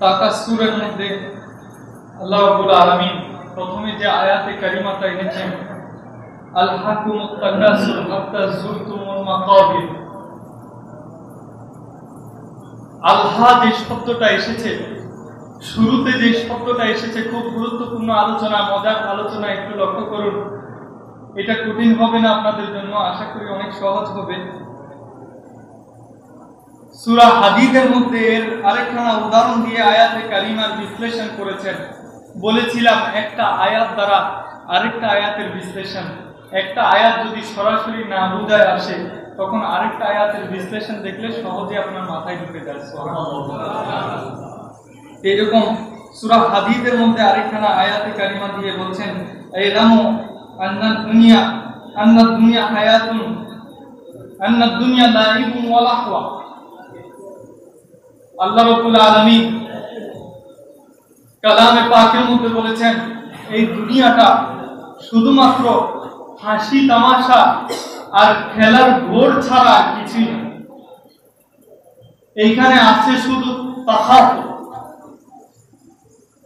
তাকাসসুরের মধ্যে আল্লাহ রাব্বুল আলামিন প্রথমে যে আয়াতে কারিমাটা এনেছেন, আলহাকুমুত তাকাসুর হাত্তা যুরতুমুল মাকাবির। আল্লাহ যে শব্দটা এসেছে, শুরুতে যে শব্দটা এসেছে, খুব গুরুত্বপূর্ণ আলোচনা, মজার আলোচনা, একটু লক্ষ্য করুন। এটা কঠিন হবে না আপনাদের জন্য, আশা করি অনেক সহজ হবে। সূরা হাদীদের মধ্যে এর আরেকখানা উদাহরণ দিয়ে আয়াতে কারিমার বিশ্লেষণ করেছেন। বলেছিলাম একটা আয়াত দ্বারা আরেকটা আয়াতের বিশ্লেষণ, একটা আয়াত যদি সরাসরি না বুঝায় আসে, তখন আরেকটা আয়াতের বিশ্লেষণ দেখলে সহজে আপনার মাথায় ঢুকে যায়। এরকম সূরা হাদীদের মধ্যে আরেকখানা আয়াতে কারিমা দিয়ে বলছেন, ইলামু আন্নাদ দুনিয়া হায়াতুন, আন্নাদ দুনিয়া লাইবুন ওয়া লাহওয়া। আল্লাহ রাব্বুল আলামিন কালামে পাকের মধ্যে বলেছেন, এই দুনিয়াটা শুধুমাত্র হাসি তামাশা আর খেলার ঘোর ছাড়া কিছুই না। এইখানে আছে শুধু তাহাফুর,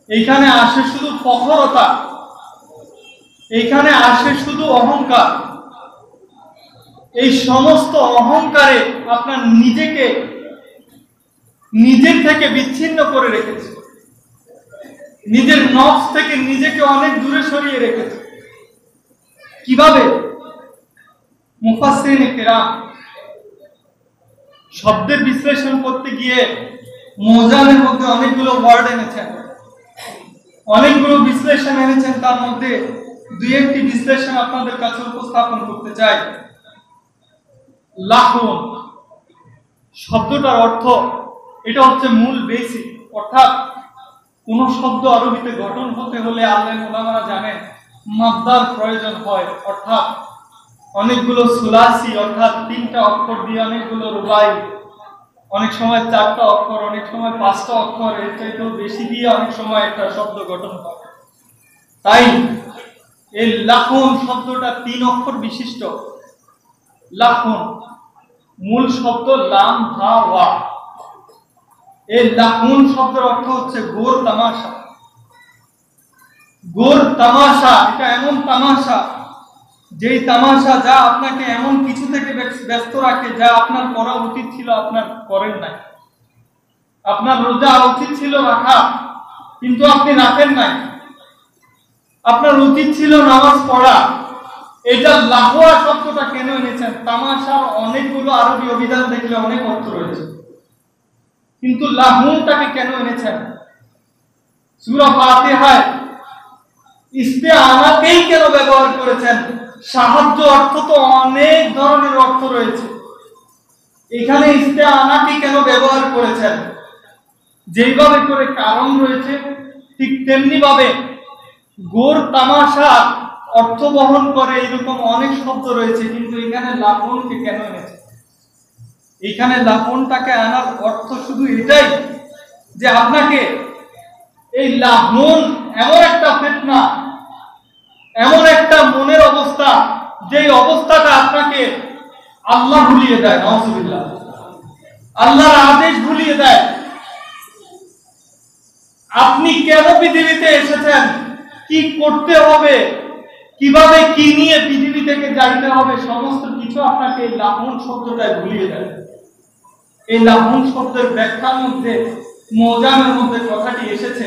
এইখানে আসে শুধু ফখরতা, এইখানে আসে শুধু অহংকার। এই সমস্ত অহংকারে আপনার নিজেকে নিজের থেকে বিচ্ছিন্ন করে রেখেছে, নিজের নফস থেকে নিজেকে অনেক দূরে সরিয়ে রেখেছে। কিভাবে? মুফাসসিরিনে কেরাম শব্দের বিশ্লেষণ করতে গিয়ে মোজামের মধ্যে অনেকগুলো ওয়ার্ড এনেছেন, অনেকগুলো বিশ্লেষণ এনেছেন। তার মধ্যে দুই একটি বিশ্লেষণ আপনাদের কাছে উপস্থাপন করতে চাই। লাহওন শব্দটার অর্থ, এটা হচ্ছে মূল বেসিক, অর্থাৎ কোন শব্দ আরবিতে গঠন হতে হলে আলেম ওলামারা জানেন মাদ্দার প্রয়োজন হয়, অর্থাৎ অনেকগুলো সুলাসি, অর্থাৎ 3টা অক্ষর দিয়ে অনেকগুলো রুবাই, অনেক সময় 4টা অক্ষর, অনেক সময় 5টা অক্ষর, এর চাইতেও বেশি দিয়ে অনেক সময় একটা শব্দ গঠন হয়। তাই এই লাহওন শব্দটা 3 অক্ষর বিশিষ্ট। লাহওন মূল শব্দ লাম হা ওয়া। এই লাহওন শব্দের অর্থ হচ্ছে ঘোর তামাশা। ঘোর তামাশা, এটা এমন তামাশা, যেই তামাশা যা আপনাকে এমন কিছু থেকে ব্যস্ত রাখে যা আপনার করা উচিত ছিল, আপনার করেন নাই। আপনার রোজা উচিত ছিল রাখা, কিন্তু আপনি রাখেন নাই। আপনার উচিত ছিল নামাজ পড়া। এটা লাহওয়া শব্দটা কেন এনেছেন? তামাশার অনেকগুলো আরবি অভিধান দেখলে অনেক অর্থ রয়েছে, কিন্তু লাহওনটাকে কেন এনেছেন? সূরা ফাতিহায় ইস্তেআনাকেই কেন ব্যবহার করেছেন? সাহায্য অর্থ তো অনেক ধরনের অর্থ রয়েছে, এখানে ইস্তেআনাকে কেন ব্যবহার করেছেন? যেইভাবে করে কারণ রয়েছে, ঠিক তেমনি ভাবে ঘোর তামাশা অর্থ বহন করে এরকম অনেক শব্দ রয়েছে, কিন্তু এখানে লাহওনকে কেন এনেছে? এখানে লাহওনটাকে আনার অর্থ শুধু এটাই যে আপনাকে এই লাহওন এমন একটা ফিতনা, এমন একটা মনের অবস্থা, যেই অবস্থাটা আপনাকে আল্লাহ ভুলিয়ে দেয়, নাউজুবিল্লাহ, আল্লাহর আদেশ ভুলিয়ে দেয়। আপনি কেন পৃথিবীতে এসেছেন, কি করতে হবে, কিভাবে কি নিয়ে পৃথিবী থেকে যাইতে হবে, সমস্ত কিছু আপনাকে এই লাহওন শব্দটায় ভুলিয়ে দেয়। এই লাহওন শব্দের ব্যাখ্যার মধ্যে মোজামের মধ্যে কথাটি এসেছে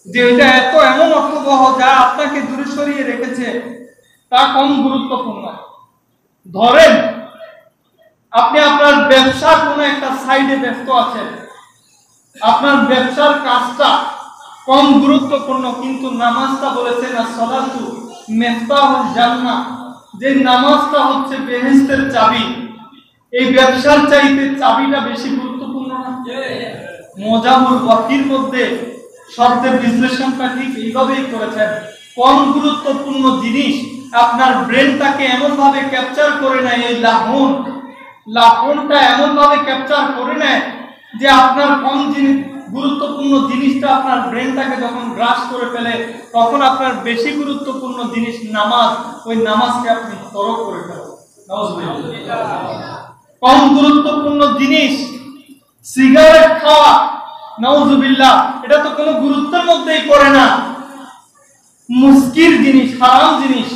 যে এটা এমন অর্থবহ যা আপনাকে দূরে সরিয়ে রেখেছে, তা কম গুরুত্বপূর্ণ। ধরেন আপনি আপনার ব্যবসার কোনো একটা সাইডে ব্যস্ত আছেন, আপনার ব্যবসার কাজটা কম গুরুত্বপূর্ণ, কিন্তু নামাজটা বলেছেন as-সালাতু মিফতাহুল জান্নাহ, যে নামাজটা হচ্ছে বেহেশতের চাবি। এই ব্যবসার চাইতে চাবিটা বেশি গুরুত্বপূর্ণ না? মোজামুল ওয়াকির মধ্যে শব্দের বিশ্লেষণটা ঠিক এইভাবেই করেছেন। কম গুরুত্বপূর্ণ জিনিস আপনার ব্রেনটাকে এমন ভাবে ক্যাপচার করে নেয়, এই লাহওনটা এমন ভাবে ক্যাপচার করে নেয় যে আপনার কম গুরুত্বপূর্ণ জিনিসটা আপনার ব্রেনটাকে যখন গ্রাস করে ফেলে, তখন আপনার বেশি গুরুত্বপূর্ণ জিনিস নামাজ, ওই নামাজকে আপনি তরক করে ফেলেন। কম গুরুত্বপূর্ণ জিনিস সিগারেট খাওয়া, নাউজুবিল্লাহ, এটা তো কোনো গুরুত্বের মধ্যেই পড়ে না, মুশকিল জিনিস, হারাম জিনিস।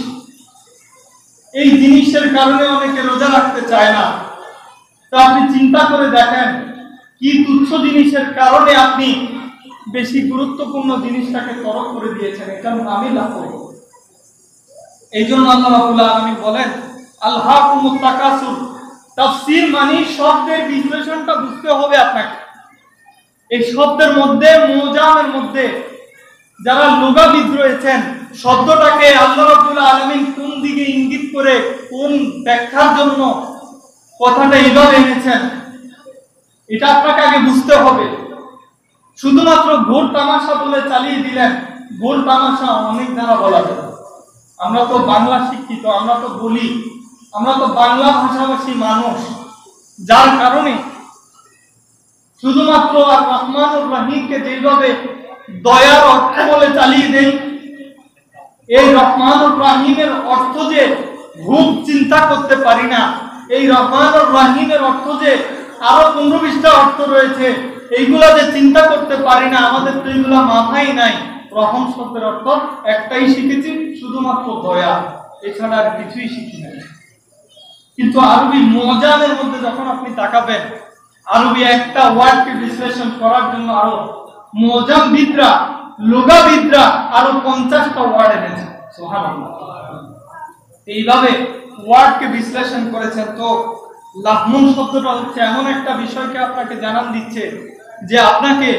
এই জিনিসের কারণে অনেকে রোজা রাখতে চায় না। তো আপনি চিন্তা করে দেখেন, কি তুচ্ছ জিনিসের কারণে আপনি বেশি গুরুত্বপূর্ণ জিনিসটাকে তরক করে দিয়েছেন। এটার নামই লাফর। এই জন্য আল্লাহ রাব্বুল আলামিন বলেন আলহাকুমুত তাকাসুর। তাফসীর মানে শব্দের বিশ্লেষণটা বুঝতে হবে আপনাকে। এই শব্দের মধ্যে, মুজামের মধ্যে যারা লুগাবিদ রয়েছেন, শব্দটাকে আল্লাহ রাব্বুল আলামিন কোন দিকে ইঙ্গিত করে, কোন ব্যাখ্যার জন্য কথাটা এইভাবে এনেছেন, এটা আপনাকে আগে বুঝতে হবে। শুধুমাত্র গোল তামাশা বলে চালিয়ে দিলেন। গোল তামাশা অনেক দ্বারা বলা যায়। আমরা তো বাংলা শিক্ষিত, আমরা তো বলি, আমরা তো বাংলা ভাষাভাষী মানুষ, যার কারণে শুধুমাত্র আর রহমানুর রহিমকে যেভাবে দয়ার অর্থ বলে চালিয়ে দেই, এই রহমানুর রহিমের অর্থ যে খুব চিন্তা করতে পারি না, এই রহমানুর রহিমের অর্থ যে আরো 15-20টা অর্থ রয়েছে, এইগুলা যে চিন্তা করতে পারি না, আমাদের তো এইগুলা মাথায় নাই। রহম শব্দের অর্থ একটাই শিখেছি, শুধুমাত্র দয়া, এছাড়া আর কিছুই শিখি নাই। কিন্তু আরবি মোজামের মধ্যে যখন আপনি তাকাবেন, আরবি একটা ওয়ার্ডকে বিশ্লেষণ করার জন্য আরো মোজামবিদরা, লুগাবিদরা আরো 50টা ওয়ার্ড এনেছে। সুবহানাল্লাহ। এইভাবে ওয়ার্ডকে বিশ্লেষণ করেছেন। তো লাহমুন শব্দটা হচ্ছে এমন একটা বিষয়কে আপনাকে জানান দিচ্ছে যে আপনাকে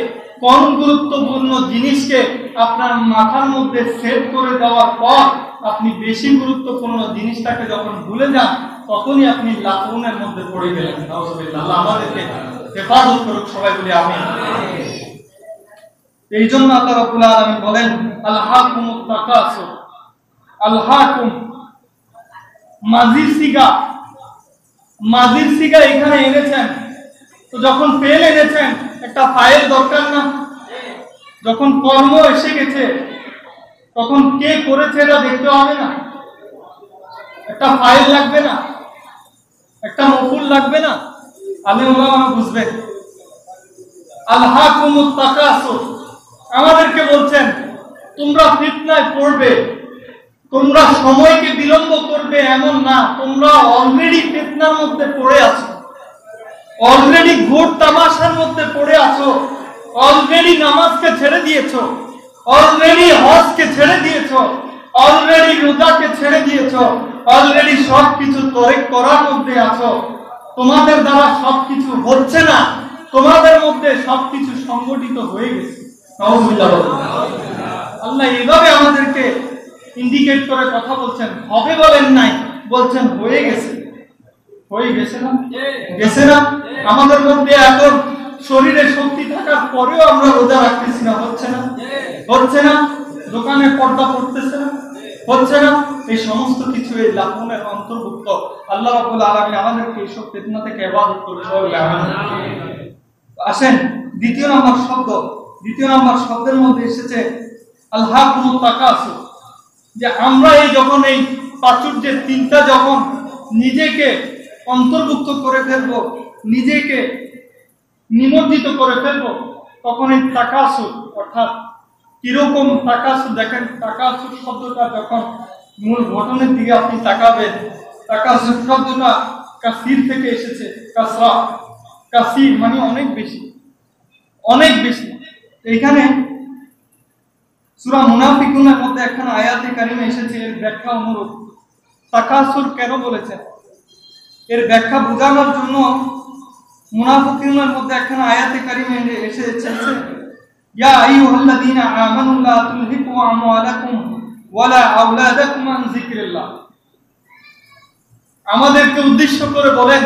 কোন গুরুত্বপূর্ণ জিনিসকে আপনার মাথার মধ্যে সেট করে দেওয়ার পর আপনি বেশি গুরুত্বপূর্ণ জিনিসটাকে যখন ভুলে যান, তখনই আপনি লাহমুনের মধ্যে পড়ে গেলেন। নাউজুবিল্লাহ। আল্লাহ আমাদেরকে হেফাজত করুক, সবাই বলি আমিন। এই জন্য আল্লাহ রাব্বুল আলামিন বলেন আলহাকুমুত তাকাসুর। আলহাকুম মাজির সিগা, মাজির সিগা এখানে এনেছেন। তো যখন ফেল এনেছেন, একটা ফাইল দরকার না? যখন কর্ম এসে গেছে, তখন কে করেছে এটা দেখতে হবে না? একটা ফাইল লাগবে না? একটা মফুল লাগবে না? আলেম ওলামা বুঝবেন। আলহাকুমুত তাকাসুর আমাদেরকে বলছেন তোমরা ফিতনায় পড়বে, তোমরা সময়কে বিলম্ব করবে এমন না, তোমরা অলরেডি ফিতনার মধ্যে পড়ে আছো, অলরেডি ঘোর তামাশার মধ্যে পড়ে আছো, অলরেডি নামাজকে ছেড়ে দিয়েছো, অলরেডি হজকে ছেড়ে দিয়েছো, অলরেডি রোজাকে ছেড়ে দিয়েছো, অলরেডি সবকিছু তরিক করার মধ্যে আছো। তোমাদের দ্বারা সবকিছু হচ্ছে না, তোমাদের মধ্যে সবকিছু সংগঠিত হয়ে গেছে। আল্লাহ এইভাবে আমাদেরকে ইন্ডিকেট করে কথা বলছেন। হবে বলেন নাই, বলছেন হয়ে গেছে। হয়ে গেছে না? গেছে না? আমাদের মধ্যে এখন শরীরে শক্তি থাকার পরেও আমরা রোজা রাখতেছি না। হচ্ছে না? হচ্ছে না? দোকানে পর্দা পড়তেছে না? হচ্ছে না? এই সমস্ত কিছু এই লাহমুনের অন্তর্ভুক্ত। আল্লাহ রাব্বুল আলামিন আমাদেরকে এইসব ফিতনা থেকে হেফাজত করুন। আসেন দ্বিতীয় নম্বর শব্দ। দ্বিতীয় নম্বর শব্দের মধ্যে এসেছে আলহাকুমুত তাকাসুর, যে আমরা এই যখন এই প্রাচুর্যের তিনটা যখন নিজেকে অন্তর্ভুক্ত করে ফেলবো, নিজেকে নিমজ্জিত করে ফেলবো, তখন এই তাকাসুর, অর্থাৎ কিরকম তাকাসুর, দেখেন তাকাসুর শব্দটা যখন মূল ঘটনের দিকে আপনি তাকাবেন, তাকাসুর শব্দটা কাসির থেকে এসেছে। কাসরা, কাসির মানে অনেক বেশি, অনেক বেশি। এখানে সূরা মুনাফিকুনের মধ্যে একখানা আয়াতে কারিমে এসেছে, এর ব্যাখ্যা অনুরূপ। তাকাসুর কেন বলেছেন, এর ব্যাখ্যা বোঝানোর জন্য মুনাফিকুনের মধ্যে একখানা আয়াতে কারিমে এসেছে, ইয়া আইয়ুহাল্লাযীনা আমানু লা তুলহিকু আমওয়ালাকুম ওয়ালা আওলাদাকুম আন যিকরিল্লাহ। আমাদেরকে উদ্দেশ্য করে বলেন,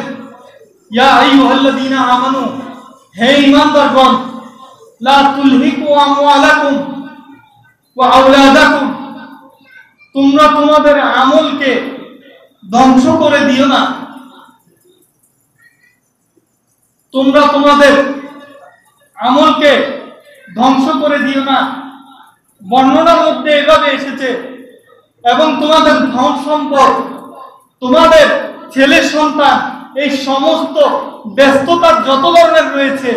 ইয়া আইয়ুহাল্লাযীনা আমানু, হে ঈমানদারগণ, লা তুলহিকু আমওয়ালাকুম ওয়া আওলাদাকুম, তোমরা তোমাদের আমলকে ধ্বংস করে দিও না, তোমরা তোমাদের আমলকে ধ্বংস করে দিও না। বর্ণনার মধ্যে এভাবে এসেছে, এবং তোমাদের ধন সম্পদ, তোমাদের ছেলে সন্তান, এই সমস্ত ব্যস্ততার যত ধরনের রয়েছে,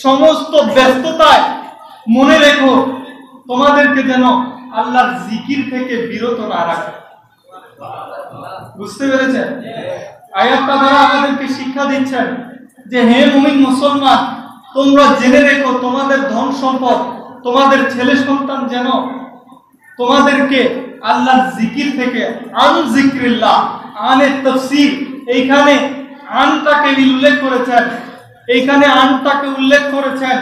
সমস্ত ব্যস্ততায় মনে রেখো তোমাদেরকে যেন আল্লাহর জিকির থেকে বিরত না রাখে। বুঝতে পেরেছেন? আয়াতটা দ্বারা আমাদেরকে শিক্ষা দিচ্ছেন যে হে মুমিন মুসলমান, তোমরা জেনে রেখো তোমাদের ধন সম্পদ, তোমাদের ছেলে সন্তান যেন তোমাদেরকে আল্লাহর জিকির থেকে, আন জিক্রিল্লাহ, আনের তাফসীর, এইখানে আনটাকে উল্লেখ করেছেন, এইখানে আনটাকে উল্লেখ করেছেন।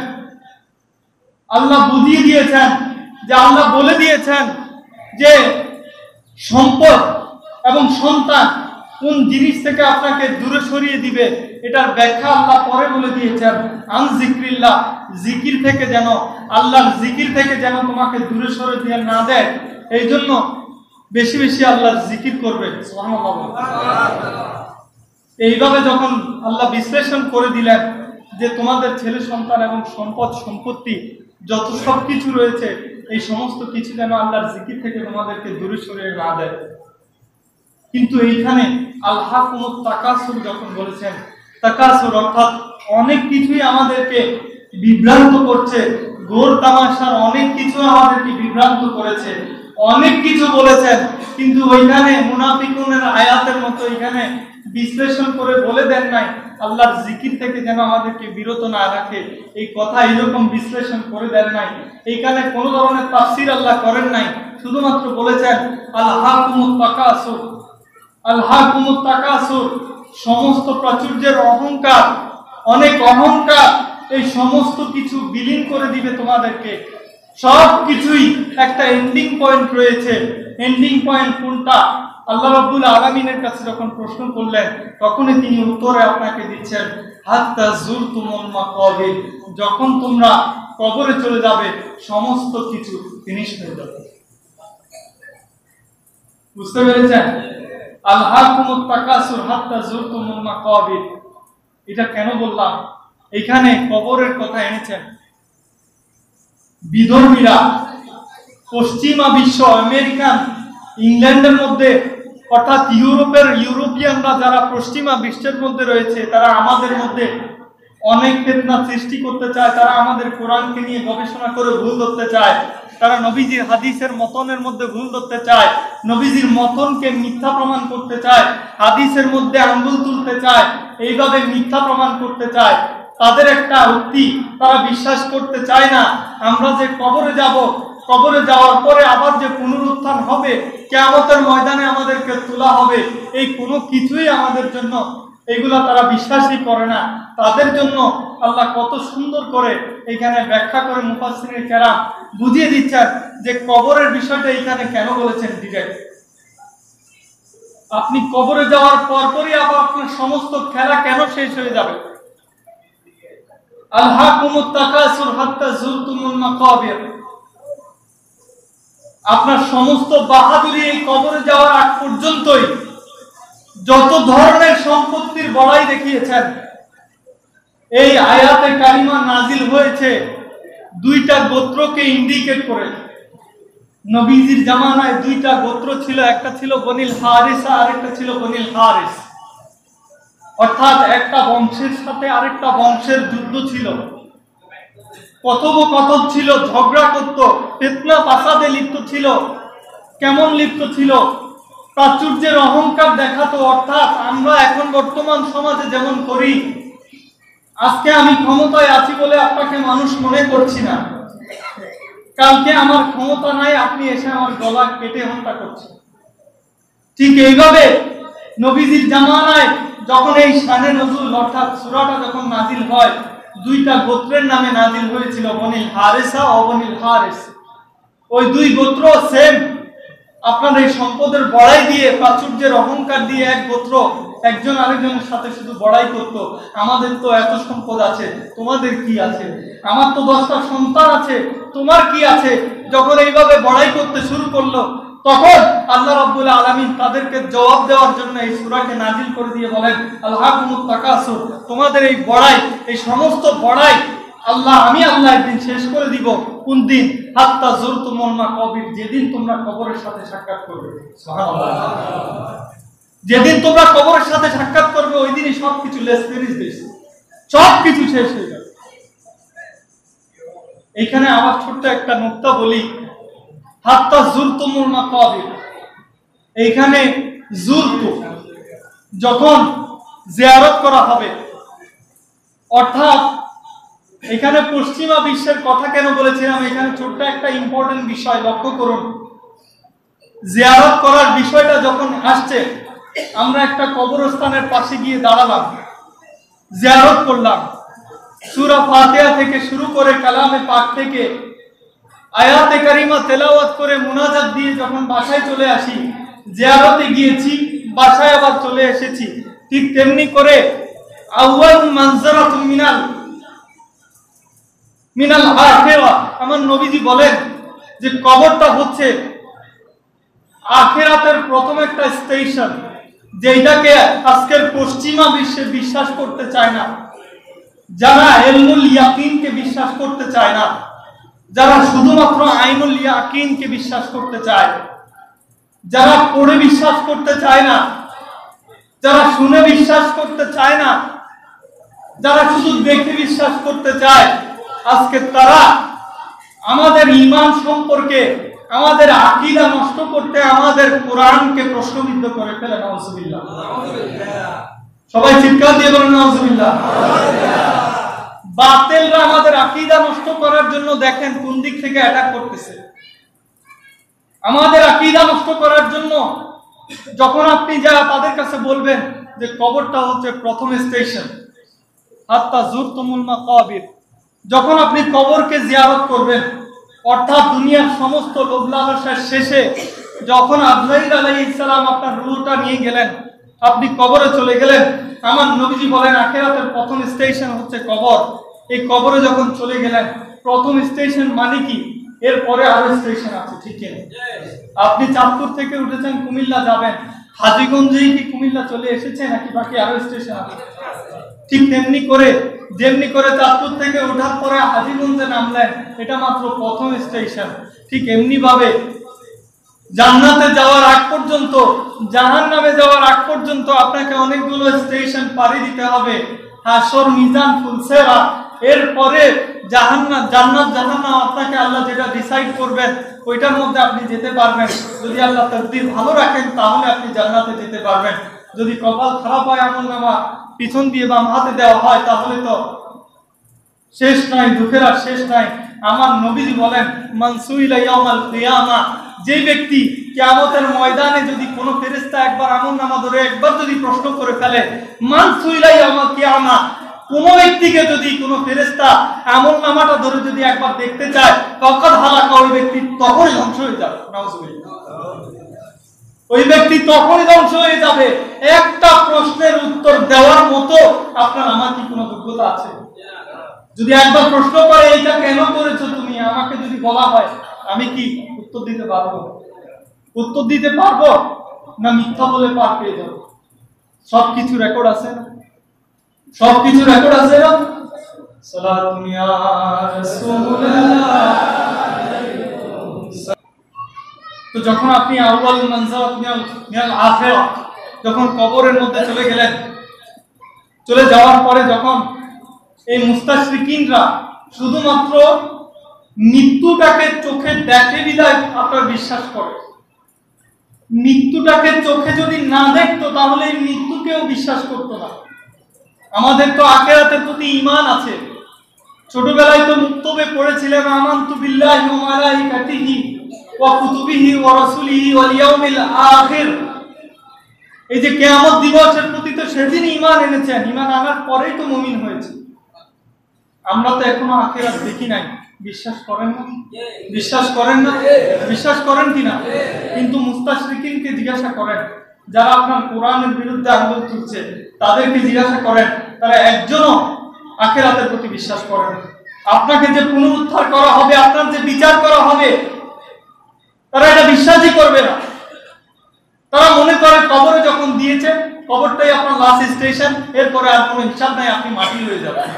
আল্লাহ বুঝিয়ে দিয়েছেন যে আল্লাহ বলে দিয়েছেন যে সম্পদ এবং সন্তান কোন জিনিস থেকে আপনাকে দূরে সরিয়ে দিবে, এটার ব্যাখ্যা আল্লাহ পরে বলে দিয়েছেন। আন জিক্রিল্লাহ, জিকির থেকে যেন, আল্লাহর জিকির থেকে যেন তোমাকে দূরে সরে দিয়ে না দেয়, এই জন্য বেশি বেশি আল্লাহর জিকির করবে। এইভাবে যখন আল্লাহ বিশ্লেষণ করে দিলেন যে তোমাদের ছেলে সন্তান এবং সম্পদ সম্পত্তি যত সব কিছু রয়েছে, এই সমস্ত কিছু যেন আল্লাহর জিকির থেকে তোমাদেরকে দূরে সরিয়ে না দেয়। কিন্তু এইখানে আলহাকুমুত তাকাসুর যখন বলেছেন, তাকাসুর অর্থাৎ অনেক কিছুই আমাদেরকে বিভ্রান্ত করছে, ঘোর তামাশার অনেক কিছু আমাদেরকে বিভ্রান্ত করেছে, অনেক কিছু বলেছেন, কিন্তু ওইখানে মুনাফিকুনের আয়াতের মতো এখানে বিশ্লেষণ করে বলে দেন নাই আল্লাহর জিকির থেকে যেন আমাদেরকে বিরত না রাখে, এই কথা এরকম বিশ্লেষণ করে দেন নাই। এইখানে কোনো ধরনের তাফসীর আল্লাহ করেন নাই, শুধুমাত্র বলেছেন আলহাকুমুত তাকাসুর, আলহাকুমুত তাকাসুর, সমস্ত প্রাচুর্যের অহংকার, অনেক অহংকার, এই সমস্ত কিছু বিলীন করে দিবে তোমাদেরকে। সব কিছুই একটা এন্ডিং পয়েন্ট রয়েছে। এন্ডিং পয়েন্ট কোনটা? আল্লাহ রাব্বুল আলামিনের কাছে যখন প্রশ্ন করলেন, তখনই তিনি উত্তরে আপনাকে দিচ্ছেন হাত্তা যুরতুমুল মাকাবির, যখন তোমরা কবরে চলে যাবে সমস্ত কিছু ফিনিশ হয়ে যাবে। বুঝতে পেরেছেন? আলহাকুমুত তাকাসুর হাত্তা যুরতুমুল মাকাবির, এটা কেন বললাম? এখানে কবরের কথা এনেছেন বিধর্মীরা, পশ্চিমা বিশ্ব, আমেরিকান, ইংল্যান্ডের মধ্যে, অর্থাৎ ইউরোপিয়ানরা যারা পশ্চিমা বিশ্বের মধ্যে রয়েছে, তারা আমাদের মধ্যে অনেক ফিতনা সৃষ্টি করতে চায়। তারা আমাদের কোরআনকে নিয়ে গবেষণা করে ভুল ধরতে চায়, তারা নবীজির হাদিসের মতনের মধ্যে ভুল ধরতে চায়, নবীজির মতনকে মিথ্যা প্রমাণ করতে চায়, হাদিসের মধ্যে আঙ্গুল তুলতে চায়, এইভাবে মিথ্যা প্রমাণ করতে চায়। তাদের একটা উক্তি, তারা বিশ্বাস করতে চায় না আমরা যে কবরে যাব, কবরে যাওয়ার পরে আবার যে পুনরুত্থান হবে, কিয়ামতের ময়দানে আমাদেরকে তোলা হবে, এই কোনো কিছুই আমাদের জন্য, এগুলা তারা বিশ্বাসই করে না। তাদের জন্য আল্লাহ কত সুন্দর করে এখানে ব্যাখ্যা করে মুফাসসিরিন কেরাম বুঝিয়ে দিচ্ছেন যে কবরের বিষয়টা এখানে কেন বলেছেন ডিরেক্ট। আপনি কবরে যাওয়ার পরপরই আবার আপনার সমস্ত খেলা কেন শেষ হয়ে যাবে? আলহাকুমুত তাকাসুর হাত্তা যুরতুমুল মাকাবির, আপনার সমস্ত বাহাদুরি এই কবরে যাওয়ার আগ পর্যন্তই যত ধরনের সম্পত্তির বড়াই দেখিয়েছেন। এই আয়াতে কারিমা নাজিল হয়েছে দুইটা গোত্রকে ইন্ডিকেট করে। নবীজির জামানায় দুইটা গোত্র ছিল, একটা ছিল বনিল হারিসা, আরেকটা ছিল বনিল হারিস, অর্থাৎ একটা বংশের সাথে আরেকটা বংশের যুদ্ধ ছিল, কথোপকথন ছিল, ঝগড়া করত, ফিতনা ফাসাদে লিপ্ত ছিল। কেমন লিপ্ত ছিল? প্রাচুর্যের অহংকার দেখাতো, অর্থাৎ আমরা এখন বর্তমান সমাজে যেমন করি, আজকে আমি ক্ষমতায় আছি বলে আপনাকে মানুষ মনে করছি না, কালকে আমার ক্ষমতা নাই, আপনি এসে আমার গলা কেটে হত্যা করছেন। ঠিক এইভাবে নবীজির জামানায় যখন এই শানে নজুল অর্থাৎ সূরাটা যখন নাজিল হয়, দুইটা গোত্রের নামে নাজিল হয়েছিল, বনিল হারিসা ও বনিল হারিস। ওই দুই গোত্র সেম, আপনার এই সম্পদের বড়াই দিয়ে, প্রাচুর্যের অহংকার দিয়ে এক গোত্র একজন আরেকজনের সাথে শুধু বড়াই করত। আমাদের তো এত সম্পদ আছে, তোমাদের কি আছে? আমার তো 10টা সন্তান আছে, তোমার কি আছে? যখন এইভাবে বড়াই করতে শুরু করলো, তখন আল্লাহ রাব্বুল আলামিন তাদেরকে জবাব দেওয়ার জন্য এই সূরাকে নাজিল করে দিয়ে বলেন আলহাকুমুত তাকাসুর, তোমাদের এই বড়াই, এই সমস্ত বড়াই আমি আল্লাহ একদিন শেষ করে দিব। কোন দিন? হাত্তা যুরতুমুল মাকাবির, যেদিন তোমরা কবরের সাথে সাক্ষাৎ করবে। সুবহানাল্লাহ। যেদিন তোমরা কবরের সাথে সাক্ষাৎ করবে, ওই দিনই সবকিছু লেস ফিনিশ দিস, সবকিছু শেষ হয়ে যাবে। এখানে আমার ছোট্ট একটা নুকতা বলি, হাত্তা যুরতুমুল মাকাবির, এইখানে যুরতু যখন জিয়ারত করা হবে, অর্থাৎ এখানে পশ্চিমা বিশ্বের কথা কেন বলেছিলাম, এখানে ছোট্ট একটা ইম্পর্টেন্ট বিষয় লক্ষ্য করুন। জিয়ারত করার বিষয়টা যখন আসছে, আমরা একটা কবরস্থানের পাশে গিয়ে দাঁড়ালাম, জিয়ারত করলাম, সূরা ফাতিহা থেকে শুরু করে কালামে পাক থেকে আয়াতে কারিমা তেলাওয়াত করে মুনাজাত দিয়ে যখন বাসায় চলে আসি, জিয়ারতে গিয়েছি, বাসায় আবার চলে এসেছি, ঠিক তেমনি করে আউয়াল মানজারাতুম মিনাল আখিরা, আমার নবীজি বলেন যে কবরটা হচ্ছে আখিরাতের প্রথম একটা স্টেশন, যেটাকে আজকের পশ্চিমা বিশ্বে বিশ্বাস করতে চায় না, যারা ইলমুল ইয়াকিনকে বিশ্বাস করতে চায় না, যারা শুধুমাত্র আইনুল ইয়াকিনকে বিশ্বাস করতে চায়, যারা পড়ে বিশ্বাস করতে চায় না, যারা শুনে বিশ্বাস করতে চায় না, যারা শুধু দেখে বিশ্বাস করতে চায়, আজকে তারা আমাদের ঈমান সম্পর্কে, আমাদের আকীদা নষ্ট করতে আমাদের কোরআনকে প্রশ্নবিদ্ধ করে ফেলে। নাউজুবিল্লাহ। সবাই চিৎকার দিয়ে বলেন নাউজুবিল্লাহ। বাতিলরা আমাদের আকীদা নষ্ট করার জন্য দেখেন কোন দিক থেকে অ্যাটাক করতেছে। আমাদের আকীদা নষ্ট করার জন্য যখন আপনি যা তাদের কাছে বলবেন যে কবরটা হচ্ছে প্রথম স্টেশন, হাত্তা যুরতুমুল মাকাবির, যখন আপনি কবরকে জিয়ারত করবেন, অর্থাৎ দুনিয়ার সমস্ত লোভ লালসার শেষে যখন আজরাইল আলাইহিস সালাম আপনার রূহটা নিয়ে গেলেন, আপনি কবরে চলে গেলেন, আমার নবীজি বলেন আখিরাতের প্রথম স্টেশন হচ্ছে কবর। এই কবরে যখন চলে গেলেন, প্রথম স্টেশন মানে কি, এরপরে আরো স্টেশন আছে, ঠিক না? আপনি চাঁদপুর থেকে উঠেছেন, কুমিল্লা যাবেন, হাজীগঞ্জেই কি কুমিল্লা চলে এসেছে নাকি বাকি আরো স্টেশন আছে? ঠিক তেমনি করে যেমনি করে চাঁদপুর থেকে ওঠার পরে হাজীগঞ্জে নামলেন, এটা মাত্র প্রথম স্টেশন। ঠিক এমনি ভাবে জান্নাতে যাওয়ার আগ পর্যন্ত, জাহান্নামে যাওয়ার আগ পর্যন্ত আপনাকে অনেকগুলো স্টেশন পাড়ি দিতে হবে। হাসর, মিজান, ফুলসেরা, এরপরে জাহান্নাম, জান্নাত জাহান্নাম আপনাকে আল্লাহ যেটা ডিসাইড করবেন ওইটার মধ্যে আপনি যেতে পারবেন। যদি আল্লাহ তাকদীর ভালো রাখেন তাহলে আপনি জান্নাতে যেতে পারবেন। যদি কপাল খারাপ হয়, আমলনামা পিছন দিয়ে বাম হাতে দেওয়া হয়, তাহলে তো শেষ নাই, দুঃখের আর শেষ নাই। আমার নবীজি বলেন মান সুইলা ইয়াউমাল কিয়ামা, যে ব্যক্তি কিয়ামতের ময়দানে যদি কোনো ফেরেশতা একবার আমলনামা ধরে একবার যদি প্রশ্ন করে ফেলে, মান সুইলা ইয়াউমাল কিয়ামা, কোন ব্যক্তিকে যদি কোনো ফেরেশতা আমলনামাটা ধরে যদি একবার দেখতে চায়, তখন হালাকা, ওই ব্যক্তি তখনই ধ্বংস হয়ে যাবে। নাউজুবিল্লাহ। ওই ব্যক্তি তখনই ধ্বংস হয়ে যাবে। একটা প্রশ্নের উত্তর দেওয়ার মতো আপনার আমার কি কোনো যোগ্যতা আছে? যদি একবার প্রশ্ন করে এইটা কেন করেছো তুমি, আমাকে যদি বলা হয়, আমি কি উত্তর দিতে পারবো? উত্তর দিতে পারবো না মিথ্যা বলে পার পেয়ে যাবো? সবকিছু রেকর্ড আছে না? সবকিছু রেকর্ড আছে না? সালাতুন ইয়া রাসূলুল্লাহ। তো যখন আপনি আউয়াল মানজারাত মিনাল আখিরা, যখন কবরের মধ্যে চলে গেলেন, চলে যাওয়ার পরে যখন এই মুস্তাশরিকিনরা শুধুমাত্র মৃত্যুটাকে চোখে দেখে বিদায় আপনার বিশ্বাস করে, মৃত্যুটাকে চোখে যদি না দেখতো তাহলে এই মৃত্যুকেও বিশ্বাস করতো না। আমাদের তো আখিরাতের প্রতি ঈমান আছে। ছোটবেলায় তো মুক্তবে পড়েছিলেন আমানতু বিল্লাহি ওয়া মালাইকাতিহি ওয়া কুতুবিহি ওয়া রাসূলিহি ওয়াল ইয়াউমিল আখির। এই যে কিয়ামত দিবসের প্রতি তো সেদিন ঈমান এনেছেন, ঈমান আনার পরেই তো মুমিন হয়েছে। আমরা তো এখনো আখিরাত দেখি নাই, বিশ্বাস করেন না? বিশ্বাস করেন না? বিশ্বাস করেন কিনা? কিন্তু মুস্তাশরিকিনকে জিজ্ঞাসা করেন, যারা আপনার কোরআনের বিরুদ্ধে আন্দোলন তুলছে, তাদেরকে জিজ্ঞাসা করেন, তারা একজনও আখিরাতের প্রতি বিশ্বাস করেন। আপনাকে যে পুনরুদ্ধার করা হবে, আপনার যে বিচার করা হবে, তারা এটা বিশ্বাসই করবে না। তারা মনে করে কবরে যখন দিয়েছে, কবরটাই আপনার লাস্ট স্টেশন, এরপরে আর কোনো হিসাব নাই, আপনি মাটি হয়ে যাবেন।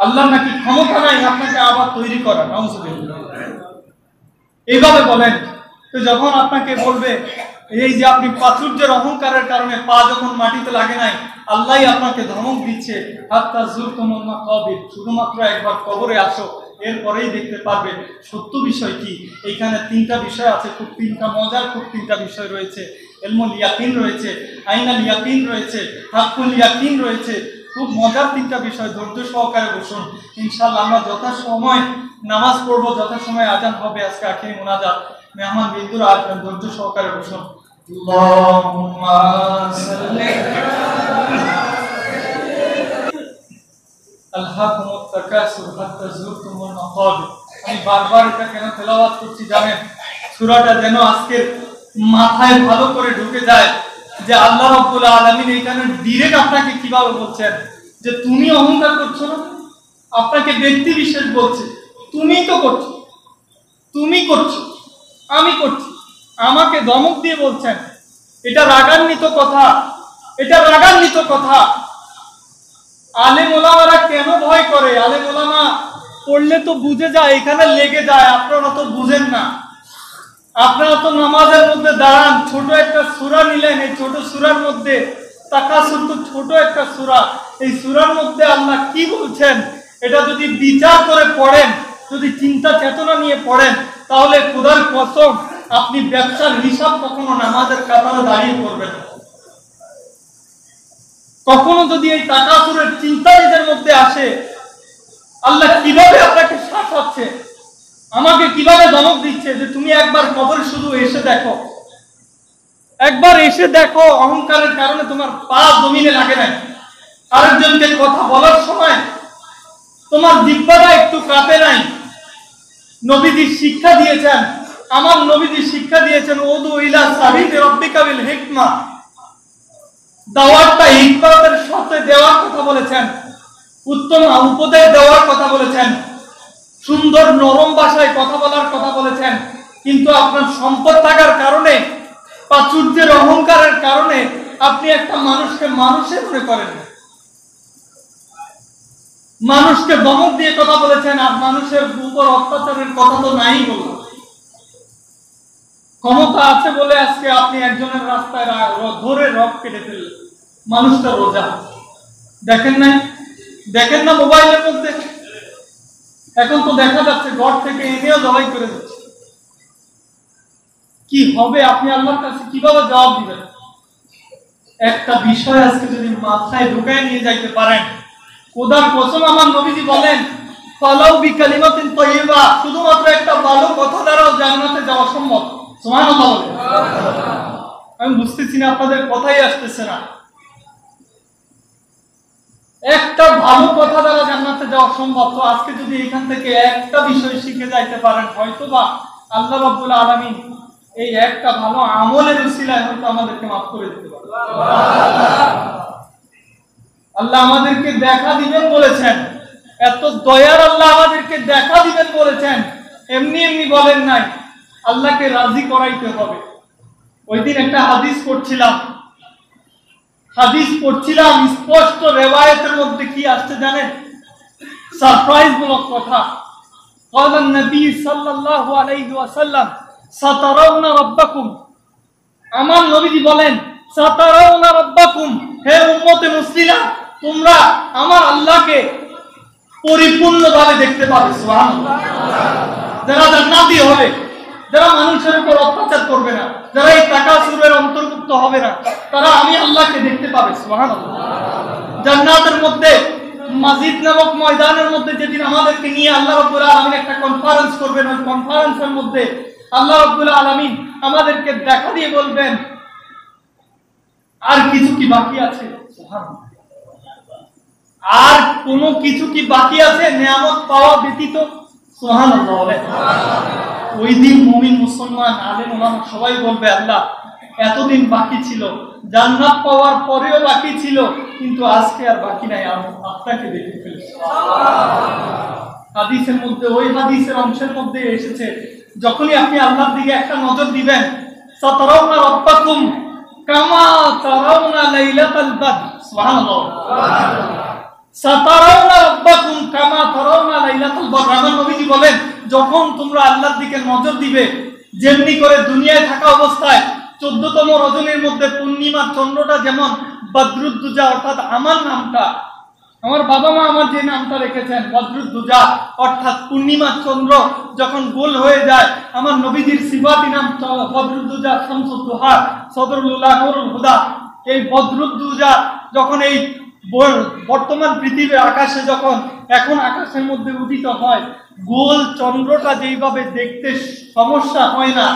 আল্লাহ নাকি ক্ষমতা নাই আপনাকে আবার তৈরি করার। নাউজুবিল্লাহ। এইভাবে বলেন তো যখন আপনাকে বলবে এই যে আপনি প্রাচুর্যের অহংকারের কারণে পা যখন মাটিতে লাগে নাই, আল্লাহই আপনাকে ধমক দিচ্ছে, হাত্তা যুরতুমুল মাকাবির, শুধুমাত্র একবার কবরে আসো, এরপরেই দেখতে পারবে সত্য বিষয় কি। এইখানে তিনটা বিষয় আছে, খুব তিনটা মজার, খুব তিনটা বিষয় রয়েছে। ইলমুল ইয়াকিন রয়েছে, আইনাল ইয়াকিন রয়েছে, হাক্কুল ইয়াকিন রয়েছে। খুব মজার তিনটা বিষয়। ধৈর্য সহকারে বসুন, ইনশাআল্লাহ আমরা যথাসময় নামাজ পড়বো, যথাসময় আজান হবে। আজকে আখিরি মুনাজাত, মেহমান বিন্দুরা আসবেন, ধৈর্য সহকারে বসুন। আল্লাহুম্মা সাল্লি আলহাকুমুত তাকাসুর হাত্তা যুরতুমুল মাকাবির। আমি বারবার এটা কেন তেলাওয়াত করছি জানেন? সূরাটা যেন আজকের মাথায় ভালো করে ঢুকে যায় যে আল্লাহ রাব্বুল আলামিন এখানে ডাইরেক্ট আপনাকে কিভাবে বলছেন যে তুমি অহংকার করছো না। আপনাকে ব্যক্তি বিশেষ বলছে, তুমি তো করছো, তুমি করছো, আমি করছি। আমাকে ধমক দিয়ে বলছেন। এটা রাগান্বিত কথা, এটা রাগান্বিত কথা। আলেম ওলামারা কেন ভয় করে? আলেম ওলামা পড়লে তো বুঝে যায়, এখানে লেগে যায়। আপনারা তো বুঝেন না। আপনারা তো নামাজের মধ্যে দাঁড়ান, ছোট একটা সূরা নিলেন, এই ছোট সূরার মধ্যে তাকাসুর তো ছোট একটা সূরা। এই সূরার মধ্যে আল্লাহ কি বলছেন এটা যদি বিচার করে পড়েন, যদি চিন্তা চেতনা নিয়ে পড়েন, তাহলে খোদার কসম আপনি ব্যবসার হিসাব কখনো নামাজের কাতারে দাঁড়িয়ে করবেন না। কখনো যদি এই তাকাসুরের চিন্তা নিজের মধ্যে আসে, আল্লাহ কিভাবে আপনাকে শাসাচ্ছে, আমাকে কিভাবে ধমক দিচ্ছে যে তুমি একবার কবরে শুধু এসে দেখো, একবার এসে দেখো। অহংকারের কারণে তোমার পা জমিনে লাগে নাই, আরেকজনকে কথা বলার সময় তোমার জিহ্বাটা একটু কাঁপে নাই। নবীজি শিক্ষা দিয়েছেন, আমার নবীজি শিক্ষা দিয়েছেন, উদু ইলা সাবিলি রাব্বিকা বিল হিকমা। দাওয়াতটা হিকমতের সাথে দেওয়ার কথা বলেছেন, উত্তম উপদেশ দেওয়ার কথা বলেছেন, সুন্দর নরম ভাষায় কথা বলার কথা বলেছেন। কিন্তু আপনার সম্পদ থাকার কারণে, প্রাচুর্যের অহংকারের কারণে আপনি একটা মানুষকে মানুষে মনে করেন, মানুষকে ধমক দিয়ে কথা বলেছেন। আর মানুষের উপর অত্যাচারের কথা তো নাই বললাম। ক্ষমতা আছে বলে আজকে আপনি একজনের রাস্তায় ধরে রক কেটে ফেললেন, মানুষটা রোজা। দেখেন নাই? দেখেন না মোবাইলের মধ্যে? এখন তো দেখা যাচ্ছে ঘর থেকে এনেও জবাই করে দিচ্ছে। কি হবে? আপনি আল্লাহর কাছে কিভাবে জবাব দিবেন? একটা বিষয় আজকে যদি মাথায় ঢুকায় নিয়ে যাইতে পারেন, খোদার কসম আমার নবীজি বলেন, ফালাউ বিকালিমাতিন তাইয়্যিবা, শুধুমাত্র একটা ভালো কথা দ্বারাও জান্নাতে যাওয়া সম্ভব। সুবহানাল্লাহ বলেন। আমি বুঝতেছি না, আপনাদের কথাই আসতেছে না। একটা ভালো কথা দ্বারা জান্নাতে যাওয়া সম্ভব। তো আজকে যদি এখান থেকে একটা বিষয় শিখে যাইতে পারেন, হয়তোবা আল্লাহ রাব্বুল আলামিন এই একটা ভালো আমলের উসিলায় হয়তো আমাদেরকে মাফ করে দিতে পারে। আল্লাহ আমাদেরকে দেখা দিবেন বলেছেন, এত দয়ার আল্লাহ আমাদেরকে দেখা দিবেন বলেছেন, এমনি এমনি বলেন নাই। আল্লাহকে রাজি করাইতে হবে। ওই দিন একটা হাদিস পড়ছিলাম, স্পষ্ট রিওয়ায়াতের মধ্যে কি আসছে জানেন? সারপ্রাইজ মূলক কথা। قال النبي صلى الله عليه وسلم সাতারাউনা রাব্বাকুম। আমার নবীজি বলেন, সাতারাউনা রাব্বাকুম, হে উম্মতে মুসলিমা, তোমরা আমার আল্লাহকে পরিপূর্ণভাবে দেখতে পাবে। সুবহানাল্লাহ। যারা জান্নাতি হবে, যারা মানুষের উপর অত্যাচার করবে না, যারা এই তাকাসুরের অন্তর্ভুক্ত হবে না, তারা আমি আল্লাহকে দেখতে পাবে। সুবহানাল্লাহ। জান্নাতের মধ্যে মাজিদ নামক ময়দানের মধ্যে যেদিন আমাদেরকে নিয়ে আল্লাহ রাব্বুল আলামিন একটা কনফারেন্স করবেন, ওই কনফারেন্সের মধ্যে আল্লাহ রাব্বুল আলামিন আমাদেরকে দেখা দিয়ে বলবেন, আর কিছু কি বাকি আছে? সুবহানাল্লাহ। আর কোনো কিছু কি বাকি আছে নিয়ামত পাওয়া ব্যতীত? সুবহানাল্লাহ। ওই দিন মুমিন মুসলমান আলেম ওলামা সবাই বলবে, আল্লাহ এতদিন বাকি ছিল, জান্নাত পাওয়ার পরেও বাকি ছিল, কিন্তু আজকে আর বাকি নাই, আপনাকে দেখে ফেলেছি। হাদিসের মধ্যে, ওই হাদিসের অংশের মধ্যে এসেছে, যখনই আপনি আল্লাহর দিকে একটা নজর দিবেন, সাতারাউনা রাব্বাকুম কামা তারাউনা লাইলাতাল বদর। সুবহানাল্লাহ। সাতারাউনা রাব্বাকুম কামা তারাউনা লাইলাতাল বদর। আমার নবীজি বলেন, যখন তোমরা আল্লাহর দিকে নজর দিবে, যেমনি করে দুনিয়ায় থাকা অবস্থায় 14তম রজনীর মধ্যে পূর্ণিমার চন্দ্রটা যেমন বদরুদ্দুজা, অর্থাৎ আমার নামটা, আমার বাবা মা আমার যে নামটা রেখেছেন বদরুদ্দুজা অর্থাৎ পূর্ণিমার চন্দ্র যখন গোল হয়ে যায়, আমার নবীজির সিফাতি নাম বদরুদ্দুজা, শামসুদ্দুহা, সদরুল উলা, নুরুল হুদা। এই বদরুদ্দুজা যখন এই বর্তমান পৃথিবীর আকাশে যখন এখন আকাশের মধ্যে উদিত হয়, গোল চন্দ্রটা যেইভাবে দেখতে সমস্যা হয় না,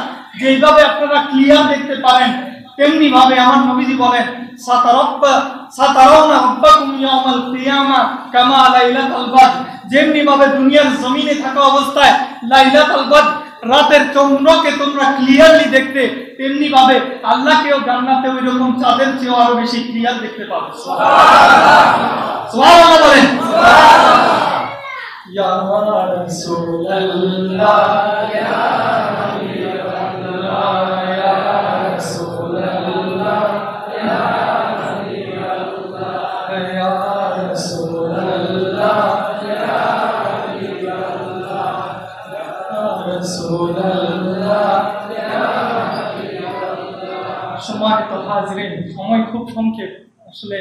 যেইভাবে আপনারা ক্লিয়ার দেখতে পারেন, তেমনি ভাবে আমার নবীজি বলেন সাতারাউনা রাব্বাকুম ইয়াওমাল কিয়ামা কামা লাইলাতুল বদর। যেমনি ভাবে দুনিয়ার জমিনে থাকা অবস্থায় লাইলাতুল বদর রাতের চন্দ্রকে তোমরা ক্লিয়ারলি দেখতে, তেমনি ভাবে আল্লাহকেও জান্নাতে ওই রকম চাঁদের চেয়েও আরো বেশি ক্লিয়ার দেখতে পাবে। সুবহানাল্লাহ, সুবহানাল্লাহ বলেন। ইয়া রাসূলুল্লাহ ইয়া হাবিবাল্লাহ ইয়া রাসূলুল্লাহ ইয়া হাবিবাল্লাহ ইয়া রাসূলুল্লাহ ইয়া হাবিবাল্লাহ ইয়া রাসূলুল্লাহ ইয়া হাবিবাল্লাহ। সম্মানিত হাজিরিন, সময় খুব সংক্ষেপ। আসলে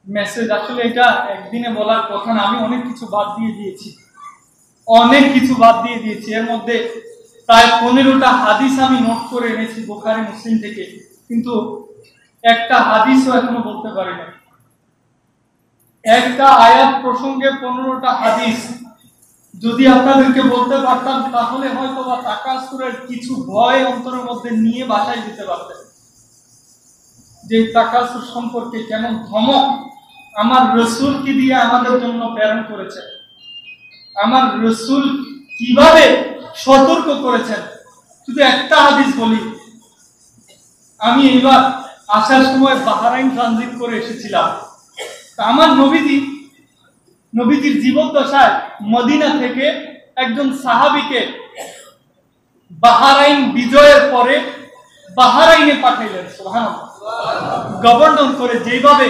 মেসেজ আসলে এটা একদিনে বলার কথা না, আমি অনেক কিছু বাদ দিয়ে দিয়েছি। এর মধ্যে প্রায় 15টা হাদিস আমি নোট করে এনেছি বুখারী মুসলিম থেকে, কিন্তু একটা হাদিসও এখনো বলতে পারি না। একটা আয়াত প্রসঙ্গে 15টা হাদিস যদি আপনাদেরকে বলতে পারতাম, তাহলে হয়তো বা তাকাসুরের কিছু ভয় অন্তরের মধ্যে নিয়ে বাসায় দিতে পারতেন, যে তাকাসুর সম্পর্কে কেমন ধমক আমার রসুলকে দিয়ে আমাদের জন্য প্রেরণ করেছেন, আমার রসুল কিভাবে সতর্ক করেছেন। শুধু একটা হাদিস বলি, আমি এবার আসার সময় বাহরাইন ট্রানজিট করে এসেছিলাম। আমার নবীজির জীবদ্দশায় মদিনা থেকে একজন সাহাবীকে বাহরাইন বিজয়ের পরে বাহরাইনে পাঠাইলেন। সুবহানাল্লাহ, গভর্নর করে যেভাবে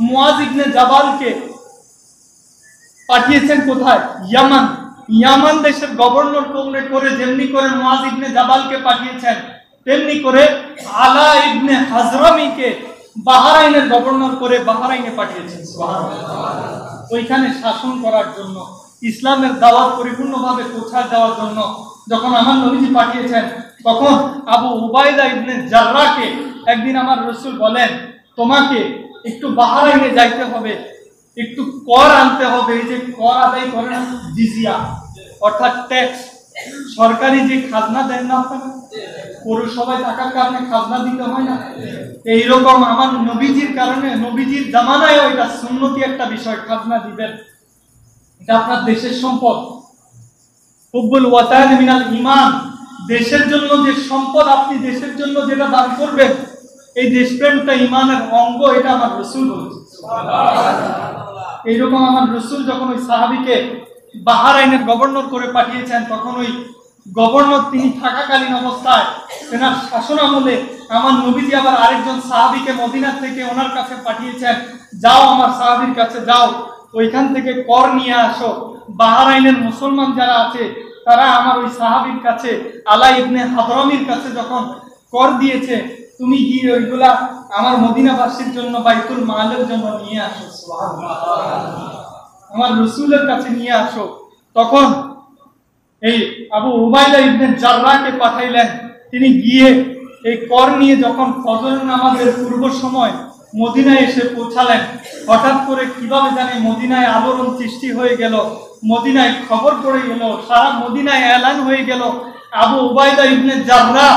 মুআজ ইবনে জাবালকে পাঠিয়েছেন কোথায়, ইয়ামান দেশের গভর্নর করে যেমনি করে মুআজ ইবনে জাবালকে পাঠিয়েছেন, তেমনি করে আলা ইবনে হাজরামিকে বাহরাইনের গভর্নর করে বাহরাইনে পাঠিয়েছেন। সুবহানাল্লাহ, ওইখানে শাসন করার জন্য, ইসলামের দাওয়াত পরিপূর্ণভাবে পৌঁছায় দেওয়ার জন্য যখন আমার নবীজি পাঠিয়েছেন, তখন আবু উবাইদা ইবনে জাররাহকে একদিন আমার রাসূল বলেন, তোমাকে একটু বাহরাইনে যাইতে হবে, একটু কর আনতে হবে। এই যে কর আদায় করেন, জিজিয়া অর্থাৎ ট্যাক্স, সরকারি যে খাজনা দেন না আপনারা, পৌরসভায় থাকার কারণে খাজনা দিতে হয় না, এইরকম আমার নবীজির কারণে, নবীজির জামানায় ওইটা সুন্নতি একটা বিষয়, খাজনা দিবেন। এটা আপনার দেশের সম্পদ। হুব্বুল ওয়াতান মিনাল ঈমান, দেশের জন্য যে সম্পদ আপনি দেশের জন্য যেটা দান করবেন, এই দেশপ্রেমটা ঈমানের অঙ্গ, এটা আমার রাসূল বলেছেন। এইরকম আমার রাসূল যখন ওই সাহাবীকে বাহরাইনের গভর্নর করে পাঠিয়েছেন, তখন ওই গভর্নর তিনি থাকাকালীন অবস্থায় তেনার শাসন আমলে আমার নবীজি আবার আরেকজন সাহাবীকে মদিনা থেকে ওনার কাছে পাঠিয়েছেন, যাও আমার সাহাবীর কাছে যাও, ওইখান থেকে কর নিয়ে আসো। বাহরাইনের মুসলমান যারা আছে তারা আমার ওই সাহাবীর কাছে আলা ইবনে হাদরামির কাছে যখন কর দিয়েছে, তুমি গিয়ে ওইগুলা আমার মদিনাবাসীর জন্য বাইতুল মালের জন্য নিয়ে আসো। সুবহানাল্লাহ, আমার রাসূলের কাছে নিয়ে আসো। তখন এই আবু উবাইদা ইবনে জাররাহকে পাঠাইলেন, তিনি গিয়ে এই কর নিয়ে যখন ফজরের নামাজের পূর্ব সময় মদিনায় এসে পৌঁছালেন, হঠাৎ করে কিভাবে জানি মদিনায় আলোড়ন সৃষ্টি হয়ে গেল, মদিনায় খবর পড়ে গেল, সারা মদিনায় এলান হয়ে গেল, আবু উবাইদা ইবনে জাররাহ